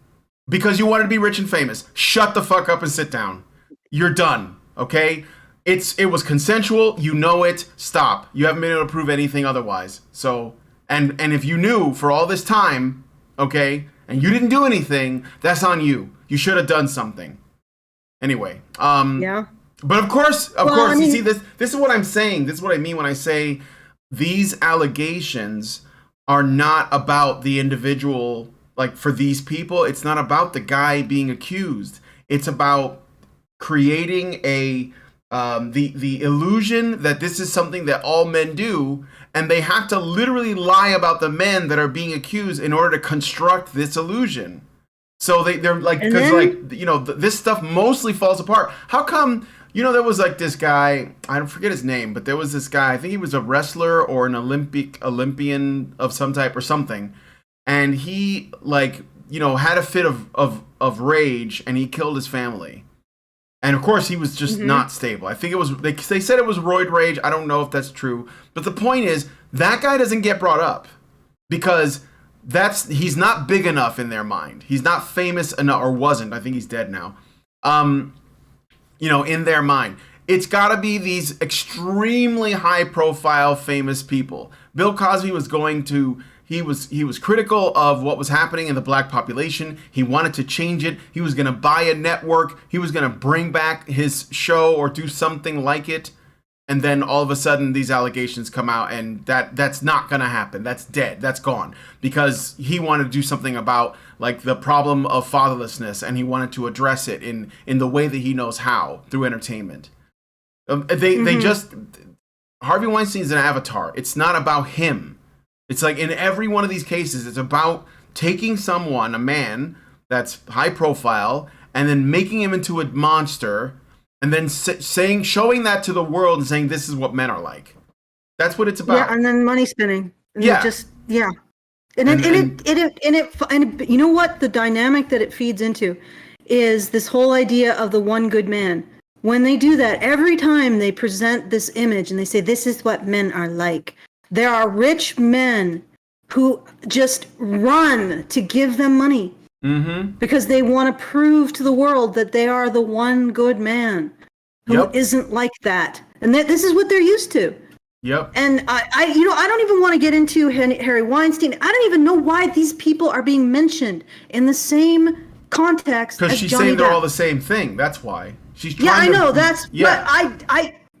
Because you wanted to be rich and famous. Shut the fuck up and sit down. You're done, okay? It was consensual. You know it. Stop. You haven't been able to prove anything otherwise. So, and if you knew for all this time, okay, and you didn't do anything, that's on you. You should have done something. Anyway, yeah. But of course, you see, this is what I'm saying. This is what I mean when I say these allegations are not about the individual. Like, for these people, it's not about the guy being accused. It's about creating the illusion that this is something that all men do, and they have to literally lie about the men that are being accused in order to construct this illusion. So they're like, because like, you know, this stuff mostly falls apart. How come, you know, there was like this guy, I don't forget his name, but there was this guy, I think he was a wrestler or an Olympian of some type or something. And he, like, you know, had a fit of rage, and he killed his family. And of course, he was just not stable. I think it was, they said it was roid rage. I don't know if that's true. But the point is, that guy doesn't get brought up because he's not big enough in their mind. He's not famous enough, or wasn't. I think he's dead now. You know, in their mind. It's got to be these extremely high-profile, famous people. Bill Cosby was going to... He was critical of what was happening in the black population. He wanted to change it. He was going to buy a network. He was going to bring back his show or do something like it. And then all of a sudden these allegations come out, and that's not going to happen. That's dead. That's gone. Because he wanted to do something about like the problem of fatherlessness, and he wanted to address it in the way that he knows how, through entertainment. They just... Harvey Weinstein's an avatar. It's not about him. It's like in every one of these cases, it's about taking someone, a man that's high profile, and then making him into a monster and then showing that to the world and saying this is what men are like. That's what it's about. Yeah, and then money spinning. And Yeah. And you know what? The dynamic that it feeds into is this whole idea of the one good man. When they do that, every time they present this image and they say, this is what men are like, there are rich men who just run to give them money because they want to prove to the world that they are the one good man who isn't like that. And this is what they're used to. Yep. And I don't even want to get into Harry Weinstein. I don't even know why these people are being mentioned in the same context as Johnny Depp. Because she's saying they're all the same thing. That's why. She's trying I know. But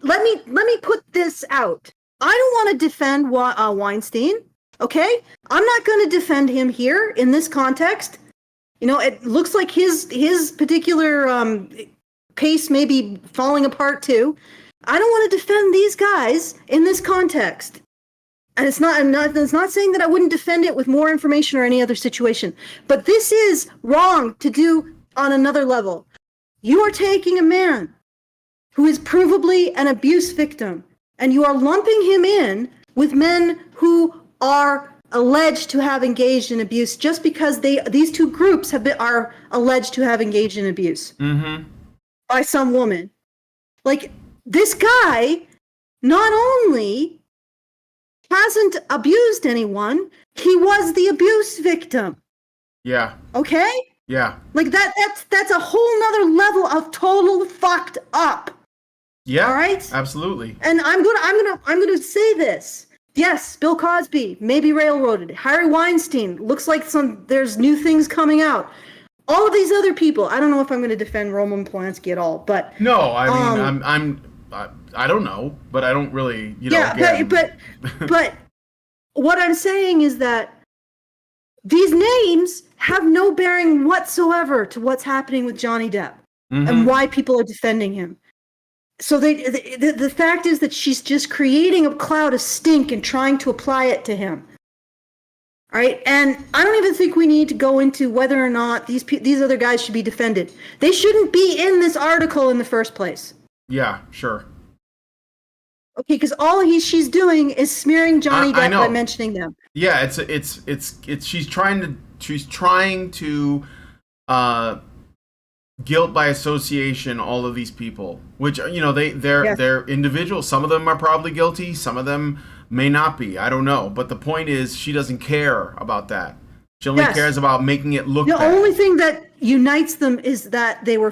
let me put this out. I don't want to defend Weinstein. Okay, I'm not going to defend him here in this context. It looks like his particular case may be falling apart too. I don't want to defend these guys in this context. And it's not saying that I wouldn't defend it with more information or any other situation. But this is wrong to do on another level. You are taking a man who is provably an abuse victim, and you are lumping him in with men who are alleged to have engaged in abuse just because these two groups are alleged to have engaged in abuse by some woman. Like, this guy not only hasn't abused anyone, he was the abuse victim. Yeah. Okay? Yeah. Like that's a whole nother level of total fucked up. Yeah. All right? Absolutely. And I'm gonna say this. Yes, Bill Cosby maybe railroaded. Harry Weinstein looks like there's new things coming out. All of these other people. I don't know if I'm going to defend Roman Polanski at all, but no, I mean I don't know, but I don't really, but what I'm saying is that these names have no bearing whatsoever to what's happening with Johnny Depp and why people are defending him. So the fact is that she's just creating a cloud of stink and trying to apply it to him. All right, and I don't even think we need to go into whether or not these other guys should be defended. They shouldn't be in this article in the first place. Yeah, sure. Okay, because all she's doing is smearing Johnny Depp by mentioning them. Yeah, it's she's trying to guilt by association all of these people, which they're individuals. Some of them are probably guilty, some of them may not be. I don't know, but the point is she doesn't care about that. She only cares about making it look bad. The only thing that unites them is that they were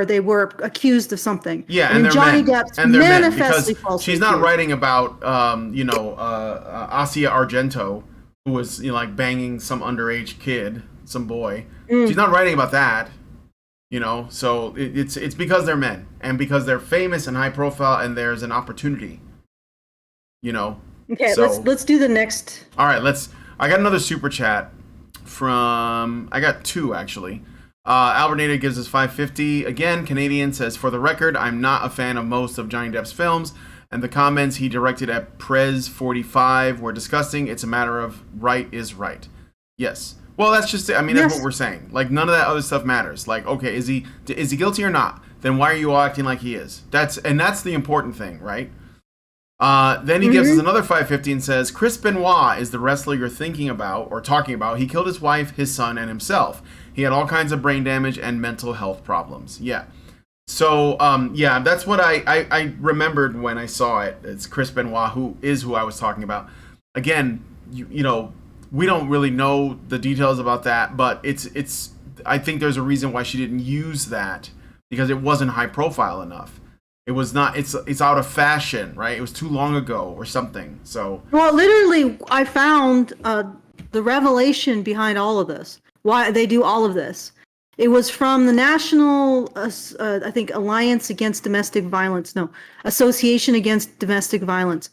they were accused of something. Yeah, and they're Johnny men. Depp's and they're manifestly men falsely she's not accused. writing about Asia Argento, who was like banging some underage kid, some boy. She's not writing about that. So it's because they're men and because they're famous and high profile and there's an opportunity. Okay, so, let's do the next. All right, I got another super chat I got two actually. Albernata gives us $5.50. Again, Canadian says, for the record, I'm not a fan of most of Johnny Depp's films, and the comments he directed at Prez 45 were disgusting. It's a matter of right is right. Yes. Well, that's just it. I mean, that's what we're saying. Like, none of that other stuff matters. Like, okay, is he guilty or not? Then why are you all acting like he is? That's the important thing, right? Then he gives us another $5.50 and says, Chris Benoit is the wrestler you're thinking about or talking about. He killed his wife, his son, and himself. He had all kinds of brain damage and mental health problems. Yeah. So, that's what I remembered when I saw it. It's Chris Benoit, who I was talking about. Again, we don't really know the details about that, but it's I think there's a reason why she didn't use that, because it wasn't high profile enough. It was not. It's out of fashion, right? It was too long ago or something. So. Well, literally, I found the revelation behind all of this. Why they do all of this. It was from the National, I think, Alliance Against Domestic Violence. No, Association Against Domestic Violence.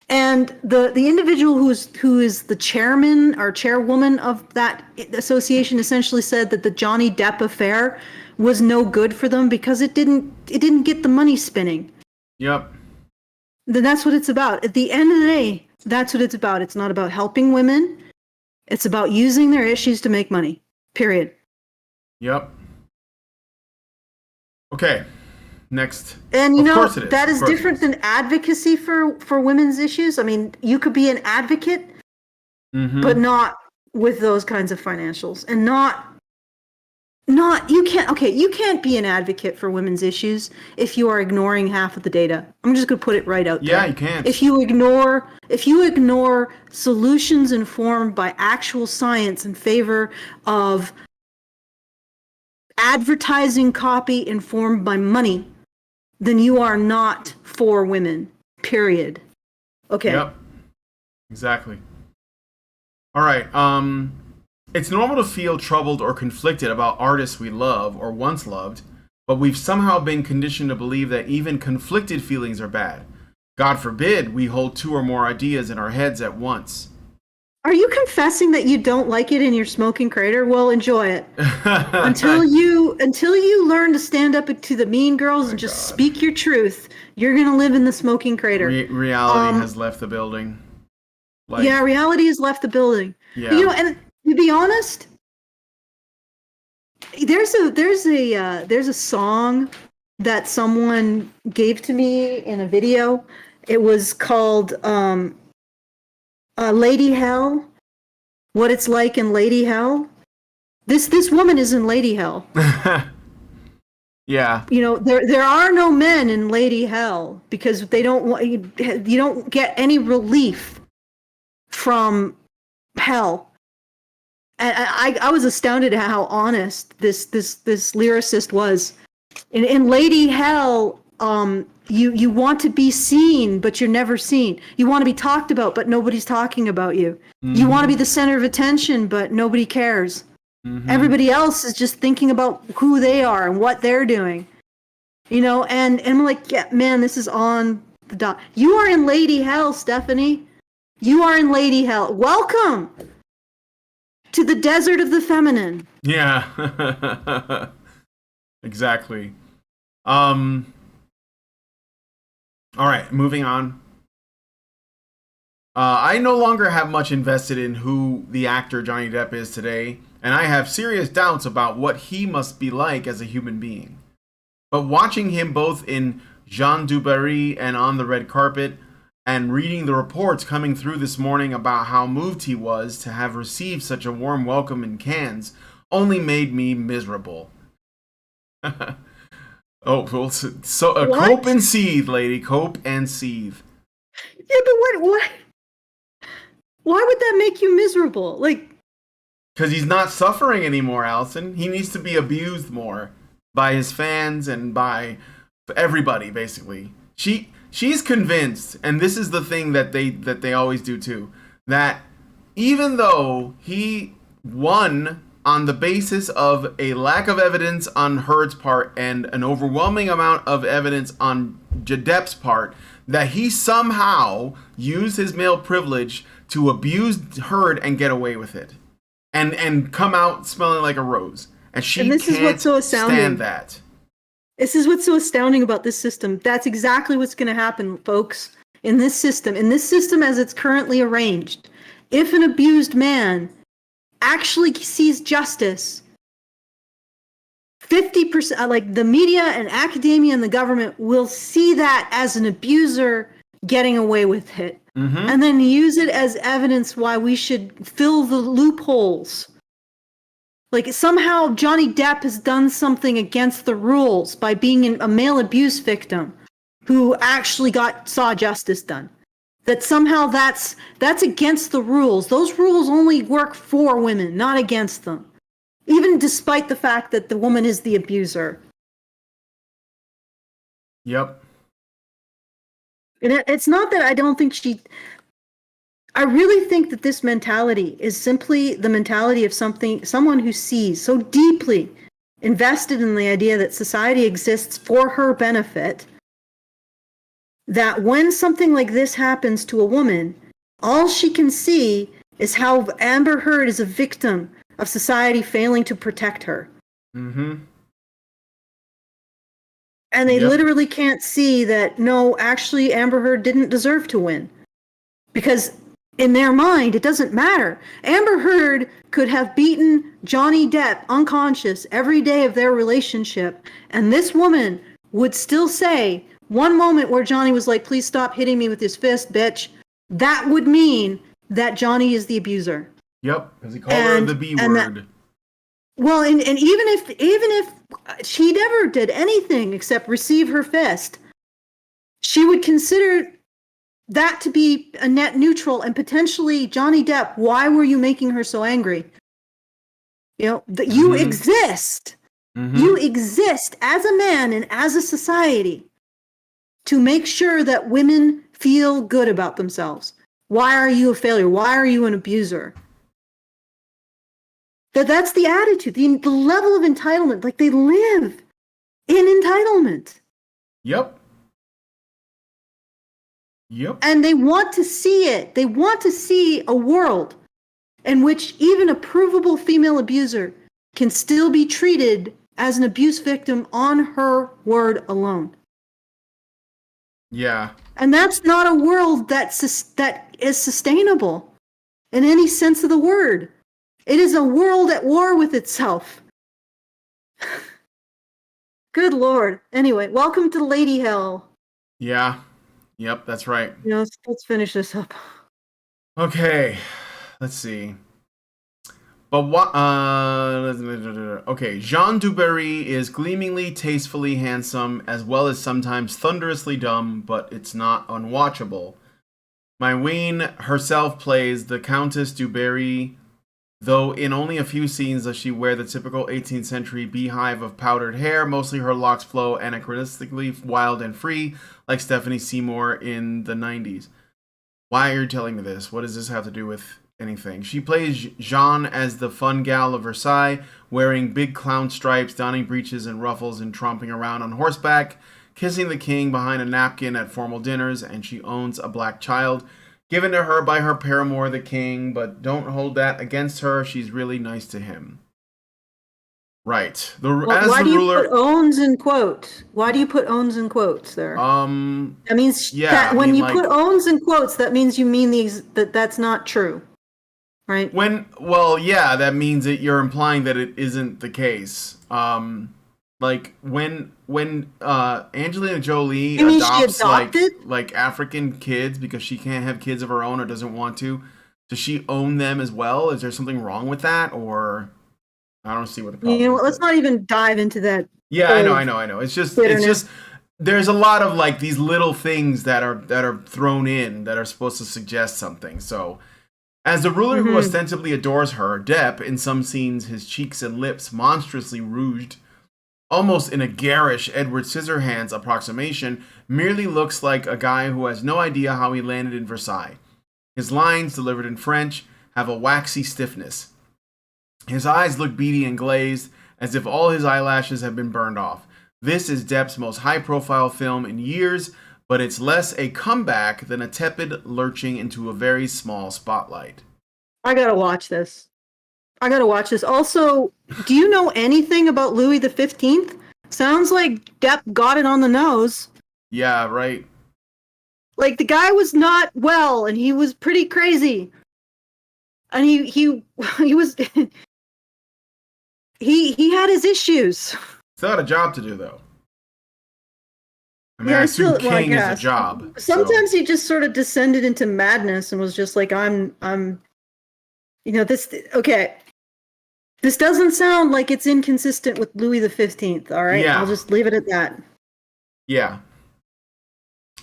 And the individual who is the chairman or chairwoman of that association essentially said that the Johnny Depp affair was no good for them because it didn't get the money spinning. Yep. Then that's what it's about. At the end of the day, that's what it's about. It's not about helping women. It's about using their issues to make money. Period. Yep. Okay. Next. And Of course it is. that Of is course it different is. than advocacy for women's issues. I mean, you could be an advocate, but Mm-hmm. not with those kinds of financials, and not you can't be an advocate for women's issues if you are ignoring half of the data. I'm just going to put it right out Yeah, there. you can't. If you ignore solutions informed by actual science in favor of advertising copy informed by money, then you are not for women. Period. Okay. Yep. Exactly. All right. It's normal to feel troubled or conflicted about artists we love or once loved, but we've somehow been conditioned to believe that even conflicted feelings are bad. God forbid we hold two or more ideas in our heads at once. Are you confessing that you don't like it in your smoking crater? Well, enjoy it. Until you learn to stand up to the mean girls and just God. speak your truth, you're gonna live in the smoking crater. Reality has left the building. Yeah, reality has left the building. Yeah. And to be honest, there's a song that someone gave to me in a video. It was called Lady Hell. What it's like in Lady Hell. This woman is in Lady Hell. Yeah. There are no men in Lady Hell because they don't want you don't get any relief from hell. And I was astounded at how honest this lyricist was. In Lady Hell, you want to be seen, but you're never seen. You want to be talked about, but nobody's talking about you. Mm-hmm. You want to be the center of attention, but nobody cares. Mm-hmm. Everybody else is just thinking about who they are and what they're doing. And I'm like, yeah, man, this is on the dot. You are in Lady Hell, Stephanie. You are in Lady Hell. Welcome to the desert of the feminine. Yeah. Exactly. All right, moving on. I no longer have much invested in who the actor Johnny Depp is today, and I have serious doubts about what he must be like as a human being. But watching him both in Jean du Barry and on the red carpet, and reading the reports coming through this morning about how moved he was to have received such a warm welcome in Cannes, only made me miserable. Oh, well, cope and seethe, lady. Cope and seethe. Yeah, but what? Why would that make you miserable? Because he's not suffering anymore, Allison. He needs to be abused more by his fans and by everybody, basically. She's convinced, and this is the thing that they always do too, that even though he won on the basis of a lack of evidence on Heard's part and an overwhelming amount of evidence on Depp's part, that he somehow used his male privilege to abuse Heard and get away with it, and come out smelling like a rose. And this can't is what's so astounding. Stand that. This is what's so astounding about this system. That's exactly what's going to happen, folks. In this system as it's currently arranged, if an abused man actually sees justice, 50%, like the media and academia and the government will see that as an abuser getting away with it, and then use it as evidence why we should fill the loopholes. Like somehow Johnny Depp has done something against the rules by being a male abuse victim who actually saw justice done. That somehow that's against the rules. Those rules only work for women, not against them. Even despite the fact that the woman is the abuser. Yep. And it's not that I don't think I really think that this mentality is simply the mentality of someone who sees so deeply invested in the idea that society exists for her benefit, that when something like this happens to a woman, all she can see is how Amber Heard is a victim of society failing to protect her. Mm-hmm. And they literally can't see that, no, actually Amber Heard didn't deserve to win. Because in their mind, it doesn't matter. Amber Heard could have beaten Johnny Depp unconscious every day of their relationship, and this woman would still say, one moment where Johnny was like, please stop hitting me with his fist, bitch, that would mean that Johnny is the abuser. Yep, because he called her the B word. Well, and even if she never did anything except receive her fist, she would consider that to be a net neutral, and potentially, Johnny Depp, why were you making her so angry? You know, you exist. You exist as a man and as a society to make sure that women feel good about themselves. Why are you a failure? Why are you an abuser? That's the attitude, the level of entitlement. Like, they live in entitlement. Yep. And they want to see it. They want to see a world in which even a provable female abuser can still be treated as an abuse victim on her word alone. Yeah. And that's not a world that is sustainable in any sense of the word. It is a world at war with itself. Good Lord. Anyway, welcome to Lady Hell. Yeah. Yep, that's right. Yeah, let's finish this up. Okay. Let's see. But what? Okay. Jean Dubarry is gleamingly, tastefully handsome, as well as sometimes thunderously dumb, but it's not unwatchable. Myween herself plays the Countess Dubarry, though in only a few scenes does she wear the typical 18th century beehive of powdered hair. Mostly her locks flow anachronistically wild and free, like Stephanie Seymour in the 90s. Why are you telling me this? What does this have to do with anything? She plays Jeanne as the fun gal of Versailles, wearing big clown stripes, donning breeches and ruffles, and tromping around on horseback, kissing the king behind a napkin at formal dinners, and she owns a black child given to her by her paramour, the king, but don't hold that against her. She's really nice to him. Right. Why do you put owns in quotes? Why do you put owns in quotes there? That means that when you put owns in quotes, that means you mean that's not true, right? That means that you're implying that it isn't the case. Like when Angelina Jolie adopts like African kids because she can't have kids of her own or doesn't want to, does she own them as well? Is there something wrong with that, or I don't see what the problem is. Let's not even dive into that. Yeah, I know. It's just there's a lot of like these little things that are thrown in that are supposed to suggest something. So, as the ruler who ostensibly adores her, Depp, in some scenes, his cheeks and lips monstrously rouged, almost in a garish Edward Scissorhands approximation, merely looks like a guy who has no idea how he landed in Versailles. His lines, delivered in French, have a waxy stiffness. His eyes look beady and glazed, as if all his eyelashes have been burned off. This is Depp's most high-profile film in years, but it's less a comeback than a tepid lurching into a very small spotlight. I gotta watch this. Also, do you know anything about Louis XV? Sounds like Depp got it on the nose. Yeah, right. Like, the guy was not well, and he was pretty crazy. And he was... He had his issues. Still had a job to do, though. I mean, I assume king is a job. Sometimes he just sort of descended into madness and was just like, okay. This doesn't sound like it's inconsistent with Louis XV, all right? Yeah. I'll just leave it at that. Yeah.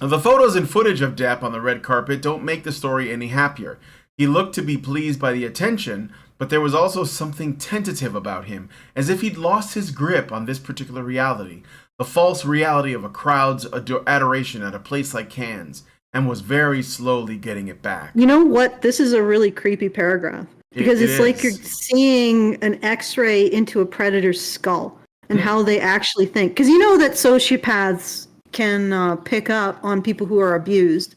The photos and footage of Depp on the red carpet don't make the story any happier. He looked to be pleased by the attention, but there was also something tentative about him, as if he'd lost his grip on this particular reality, the false reality of a crowd's adoration at a place like Cannes, and was very slowly getting it back. You know what? This is a really creepy paragraph, because it's like you're seeing an X-ray into a predator's skull and how they actually think. Because you know that sociopaths can pick up on people who are abused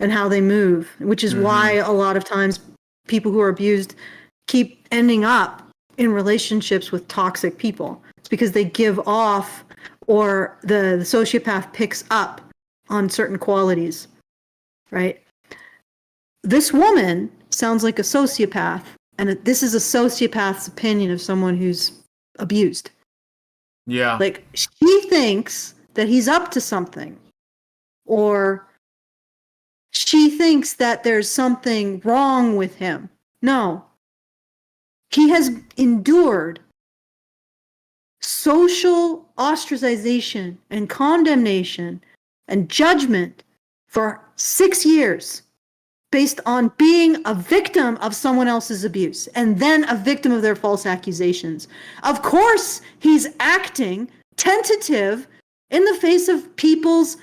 and how they move, which is why a lot of times people who are abused keep ending up in relationships with toxic people. It's because they give off, or the sociopath picks up on certain qualities, right? This woman sounds like a sociopath, and this is a sociopath's opinion of someone who's abused. Yeah. Like, she thinks that he's up to something, or she thinks that there's something wrong with him. No. He has endured social ostracization and condemnation and judgment for 6 years based on being a victim of someone else's abuse and then a victim of their false accusations. Of course, he's acting tentative in the face of people's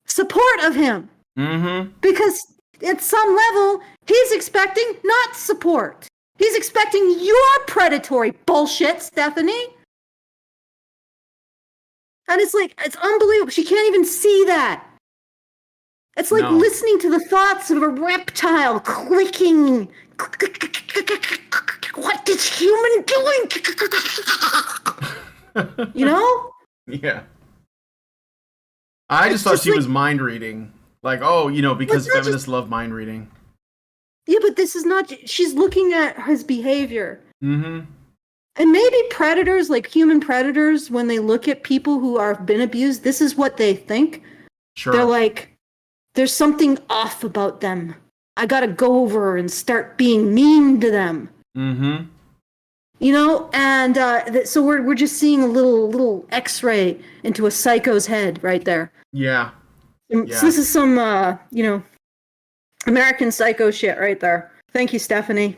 support of him. Mm-hmm. Because at some level, he's expecting not support. He's expecting your predatory bullshit, Stephanie. And it's like, it's unbelievable. She can't even see that. It's like listening to the thoughts of a reptile clicking. What is human doing? You know? Yeah. I just thought she was mind reading. Like, oh, because feminists love mind reading. Yeah, but this is not... She's looking at his behavior. Mm-hmm. And maybe predators, like human predators, when they look at people who have been abused, this is what they think. Sure. They're like, there's something off about them. I gotta go over and start being mean to them. Mm-hmm. And so we're just seeing a little X-ray into a psycho's head right there. Yeah. So this is some, American Psycho shit right there. Thank you, Stephanie.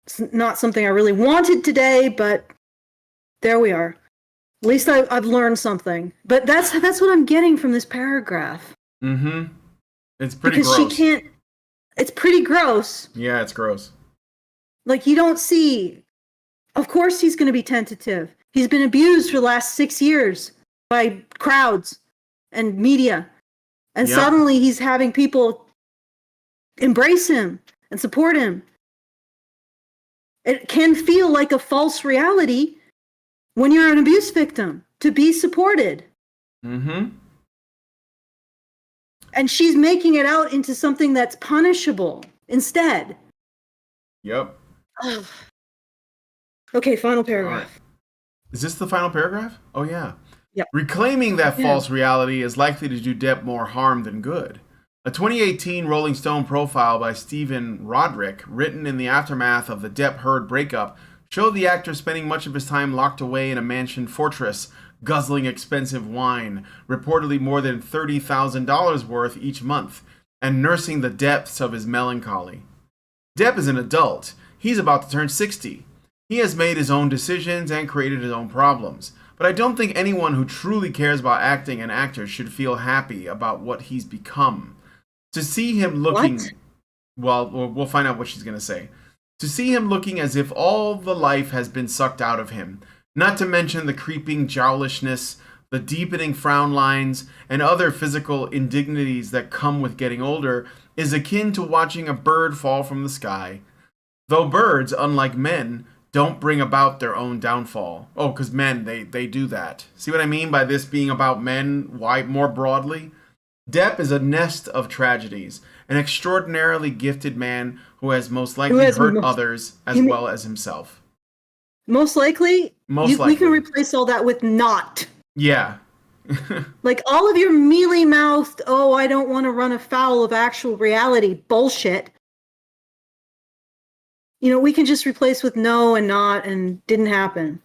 It's not something I really wanted today, but there we are. At least I've learned something. But that's what I'm getting from this paragraph. Mm-hmm. It's pretty gross. Because she can't... It's pretty gross. Yeah, it's gross. Like, you don't see... Of course he's going to be tentative. He's been abused for the last 6 years by crowds and media. And suddenly he's having people embrace him and support him. It can feel like a false reality when you're an abuse victim to be supported. Mm-hmm. And she's making it out into something that's punishable instead. Yep. Ugh. Okay, final paragraph. Right. Is this the final paragraph? Oh, yeah. Yep. Reclaiming that false reality is likely to do Depp more harm than good. A 2018 Rolling Stone profile by Stephen Roderick, written in the aftermath of the Depp-Heard breakup, showed the actor spending much of his time locked away in a mansion fortress, guzzling expensive wine, reportedly more than $30,000 worth each month, and nursing the depths of his melancholy. Depp is an adult. He's about to turn 60. He has made his own decisions and created his own problems. But I don't think anyone who truly cares about acting and actors should feel happy about what he's become. To see him looking... What? Well, we'll find out what she's going to say. To see him looking as if all the life has been sucked out of him, not to mention the creeping jowlishness, the deepening frown lines, and other physical indignities that come with getting older, is akin to watching a bird fall from the sky. Though birds, unlike men, don't bring about their own downfall. Oh, because men, they do that. See what I mean by this being about men? Why more broadly? Depp is a nest of tragedies, an extraordinarily gifted man who has most likely hurt others as well as himself. Most likely? Most likely. We can replace all that with not. Yeah. Like all of your mealy-mouthed, oh, I don't want to run afoul of actual reality bullshit. We can just replace with no and not and didn't happen.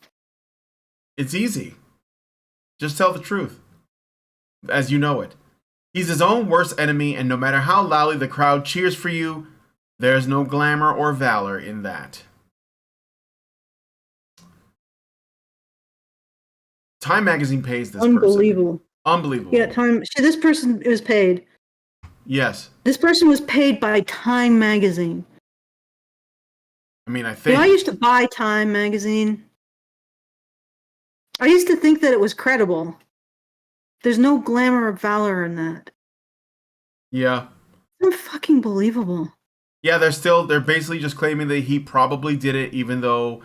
It's easy. Just tell the truth. As you know it. He's his own worst enemy, and no matter how loudly the crowd cheers for you, there's no glamour or valor in that. Time magazine pays this Unbelievable. person. Unbelievable. Yeah, Time. This person was paid. Yes. This person was paid by Time magazine. I mean, I think... I used to buy Time magazine. I used to think that it was credible. There's no glamour or valor in that. Yeah. It's fucking believable. Yeah, they're basically just claiming that he probably did it, even though,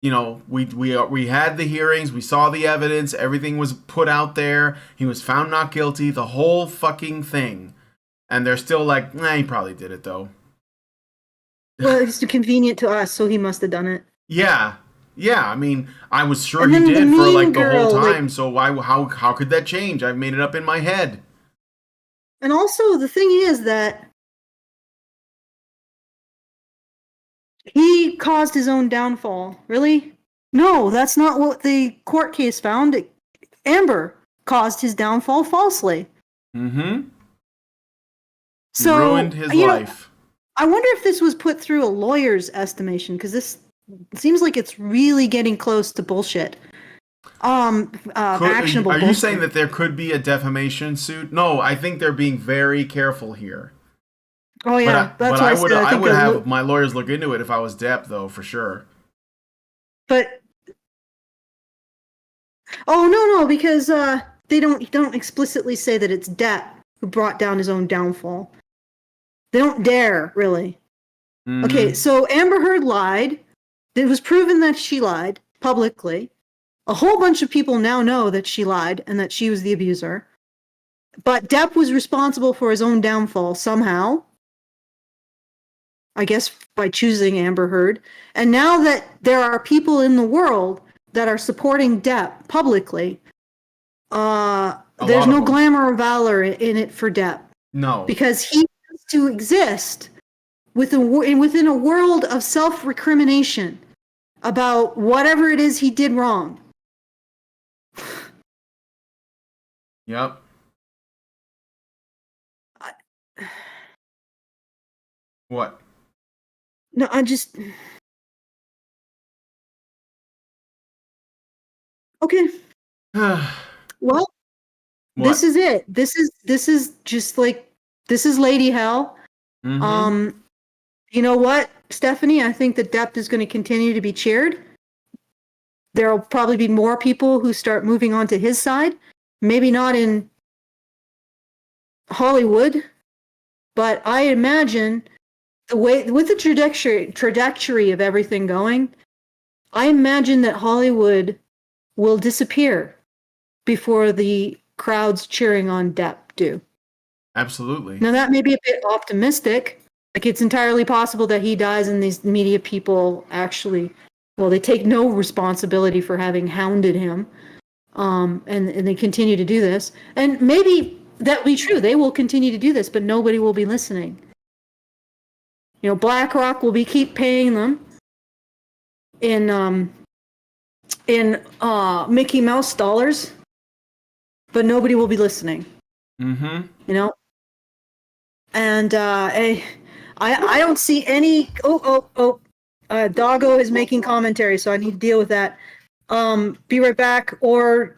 we had the hearings, we saw the evidence, everything was put out there, he was found not guilty, the whole fucking thing. and they're still like, nah, he probably did it though. Well, it's convenient to us, so he must have done it. Yeah, yeah. I mean, I was sure And he then the did for mean like the whole girl, like, time. So why? How could that change? I've made it up in my head. and also the thing is that he caused his own downfall. Really? No, that's not what the court case found. Amber caused his downfall falsely. Mm-hmm. He So, ruined his life. I wonder if this was put through a lawyer's estimation, because this seems like it's really getting close to bullshit. Actionable Are bullshit. you saying that there could be a defamation suit? No, I think they're being very careful here. Oh yeah, that's I why would I would have my lawyers look into it if I was Depp, though, for sure. But no, because they don't explicitly say that it's Depp who brought down his own downfall. They don't dare, really. Mm-hmm. Okay, so Amber Heard lied. It was proven that she lied publicly. A whole bunch of people now know that she lied and that she was the abuser. But Depp was responsible for his own downfall somehow. I guess by choosing Amber Heard. And now that there are people in the world that are supporting Depp publicly, there's no glamour or valor in it for Depp. No. Because he has to exist within a world of self-recrimination about whatever it is he did wrong. Yep. What? No, I just... Okay. Well, this is it. This is just like, this is Lady Hell. Mm-hmm. You know what, Stephanie? I think that Depp is going to continue to be cheered. There'll probably be more people who start moving on to his side. Maybe not in Hollywood, but I imagine the way, with the trajectory of everything going, I imagine that Hollywood will disappear before the crowds cheering on Depp do. Absolutely. Now that may be a bit optimistic. Like, it's entirely possible that he dies and these media people actually, well, they take no responsibility for having hounded him. And they continue to do this. And maybe that will be true. They will continue to do this, but nobody will be listening. You know, BlackRock will keep paying them in Mickey Mouse dollars, but nobody will be listening. Mm-hmm. You know? And I don't see any... Doggo is making commentary, so I need to deal with that. Be right back, or...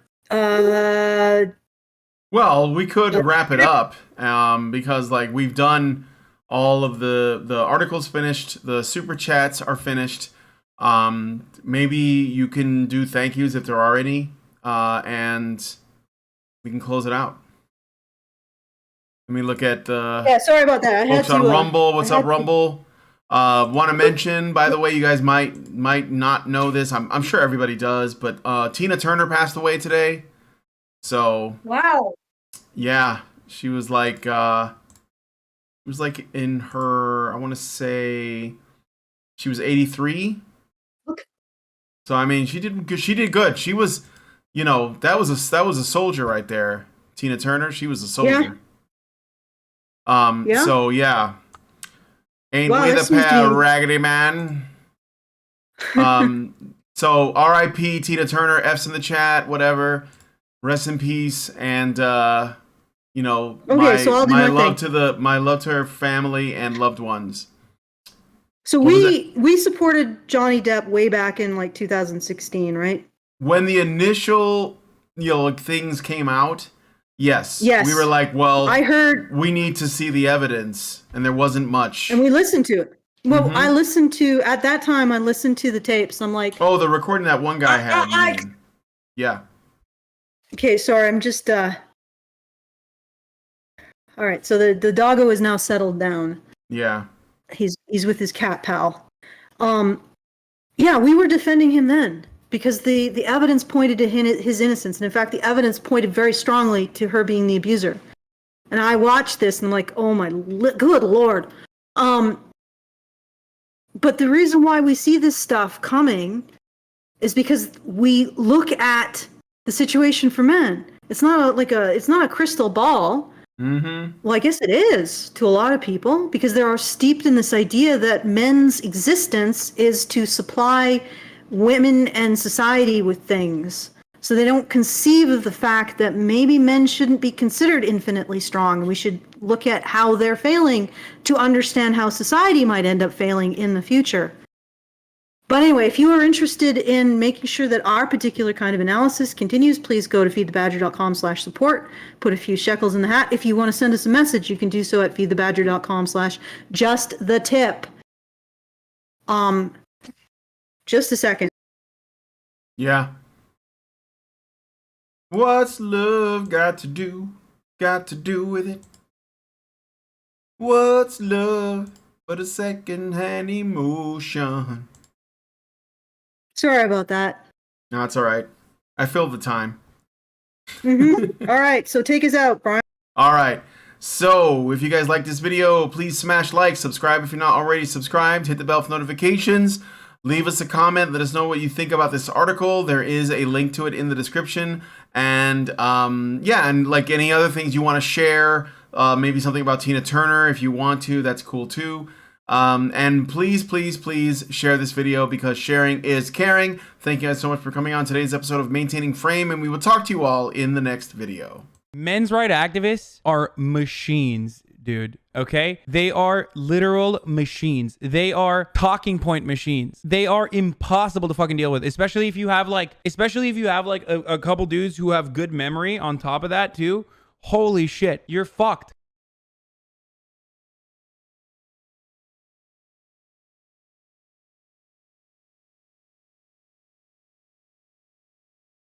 Well, we could wrap it up, because, like, we've done all of the articles finished, the super chats are finished. Maybe you can do thank yous if there are any, and we can close it out. Let me look at the sorry about that. folks on Rumble. What's up, Rumble? Want to mention, by the way, you guys might not know this. I'm sure everybody does, but Tina Turner passed away today. So wow. Yeah, she was like in her, I want to say she was 83. Okay. So I mean, she did good. She was, that was a soldier right there. Tina Turner, she was a soldier. Yeah. So yeah. Ain't we the pair, Raggedy Man? So R.I.P. Tina Turner. F's in the chat. Whatever. Rest in peace. And my love to her family and loved ones. So we supported Johnny Depp way back in like 2016, right? When the initial things came out. Yes. We were like, well, I heard we need to see the evidence, and there wasn't much. And we listened to it. Well, I listened to the tapes. I'm like, oh, the recording that one guy had. Yeah. Okay, sorry, I'm just all right, so the doggo is now settled down. Yeah. He's with his cat pal. Yeah, we were defending him then, because the evidence pointed to his innocence, and in fact the evidence pointed very strongly to her being the abuser. And I watched this and I'm like, oh my good Lord. But the reason why we see this stuff coming is because we look at the situation for men. It's not it's not a crystal ball. Mm-hmm. Well, I guess it is to a lot of people because they are steeped in this idea that men's existence is to supply women and society with things. So they don't conceive of the fact that maybe men shouldn't be considered infinitely strong. We should look at how they're failing to understand how society might end up failing in the future. But anyway, if you are interested in making sure that our particular kind of analysis continues, please go to feedthebadger.com/support. Put a few shekels in the hat. If you want to send us a message, you can do so at feedthebadger.com/justthetip. Just a second. Yeah. What's love got to do with it? What's love but a second-hand emotion? Sorry about that. No, it's all right. I filled the time. Mm-hmm. All right, so take us out, Brian. All right. So, if you guys like this video, please smash like, subscribe if you're not already subscribed, hit the bell for notifications, leave us a comment, let us know what you think about this article. There is a link to it in the description. And yeah, and like any other things you want to share, maybe something about Tina Turner if you want to, that's cool too. And please, please, please share this video because sharing is caring. Thank you guys so much for coming on today's episode of Maintaining Frame, and we will talk to you all in the next video. Men's rights activists are machines, dude. Okay? They are literal machines. They are talking point machines. They are impossible to fucking deal with, especially if you have like a couple dudes who have good memory on top of that too. Holy shit, you're fucked.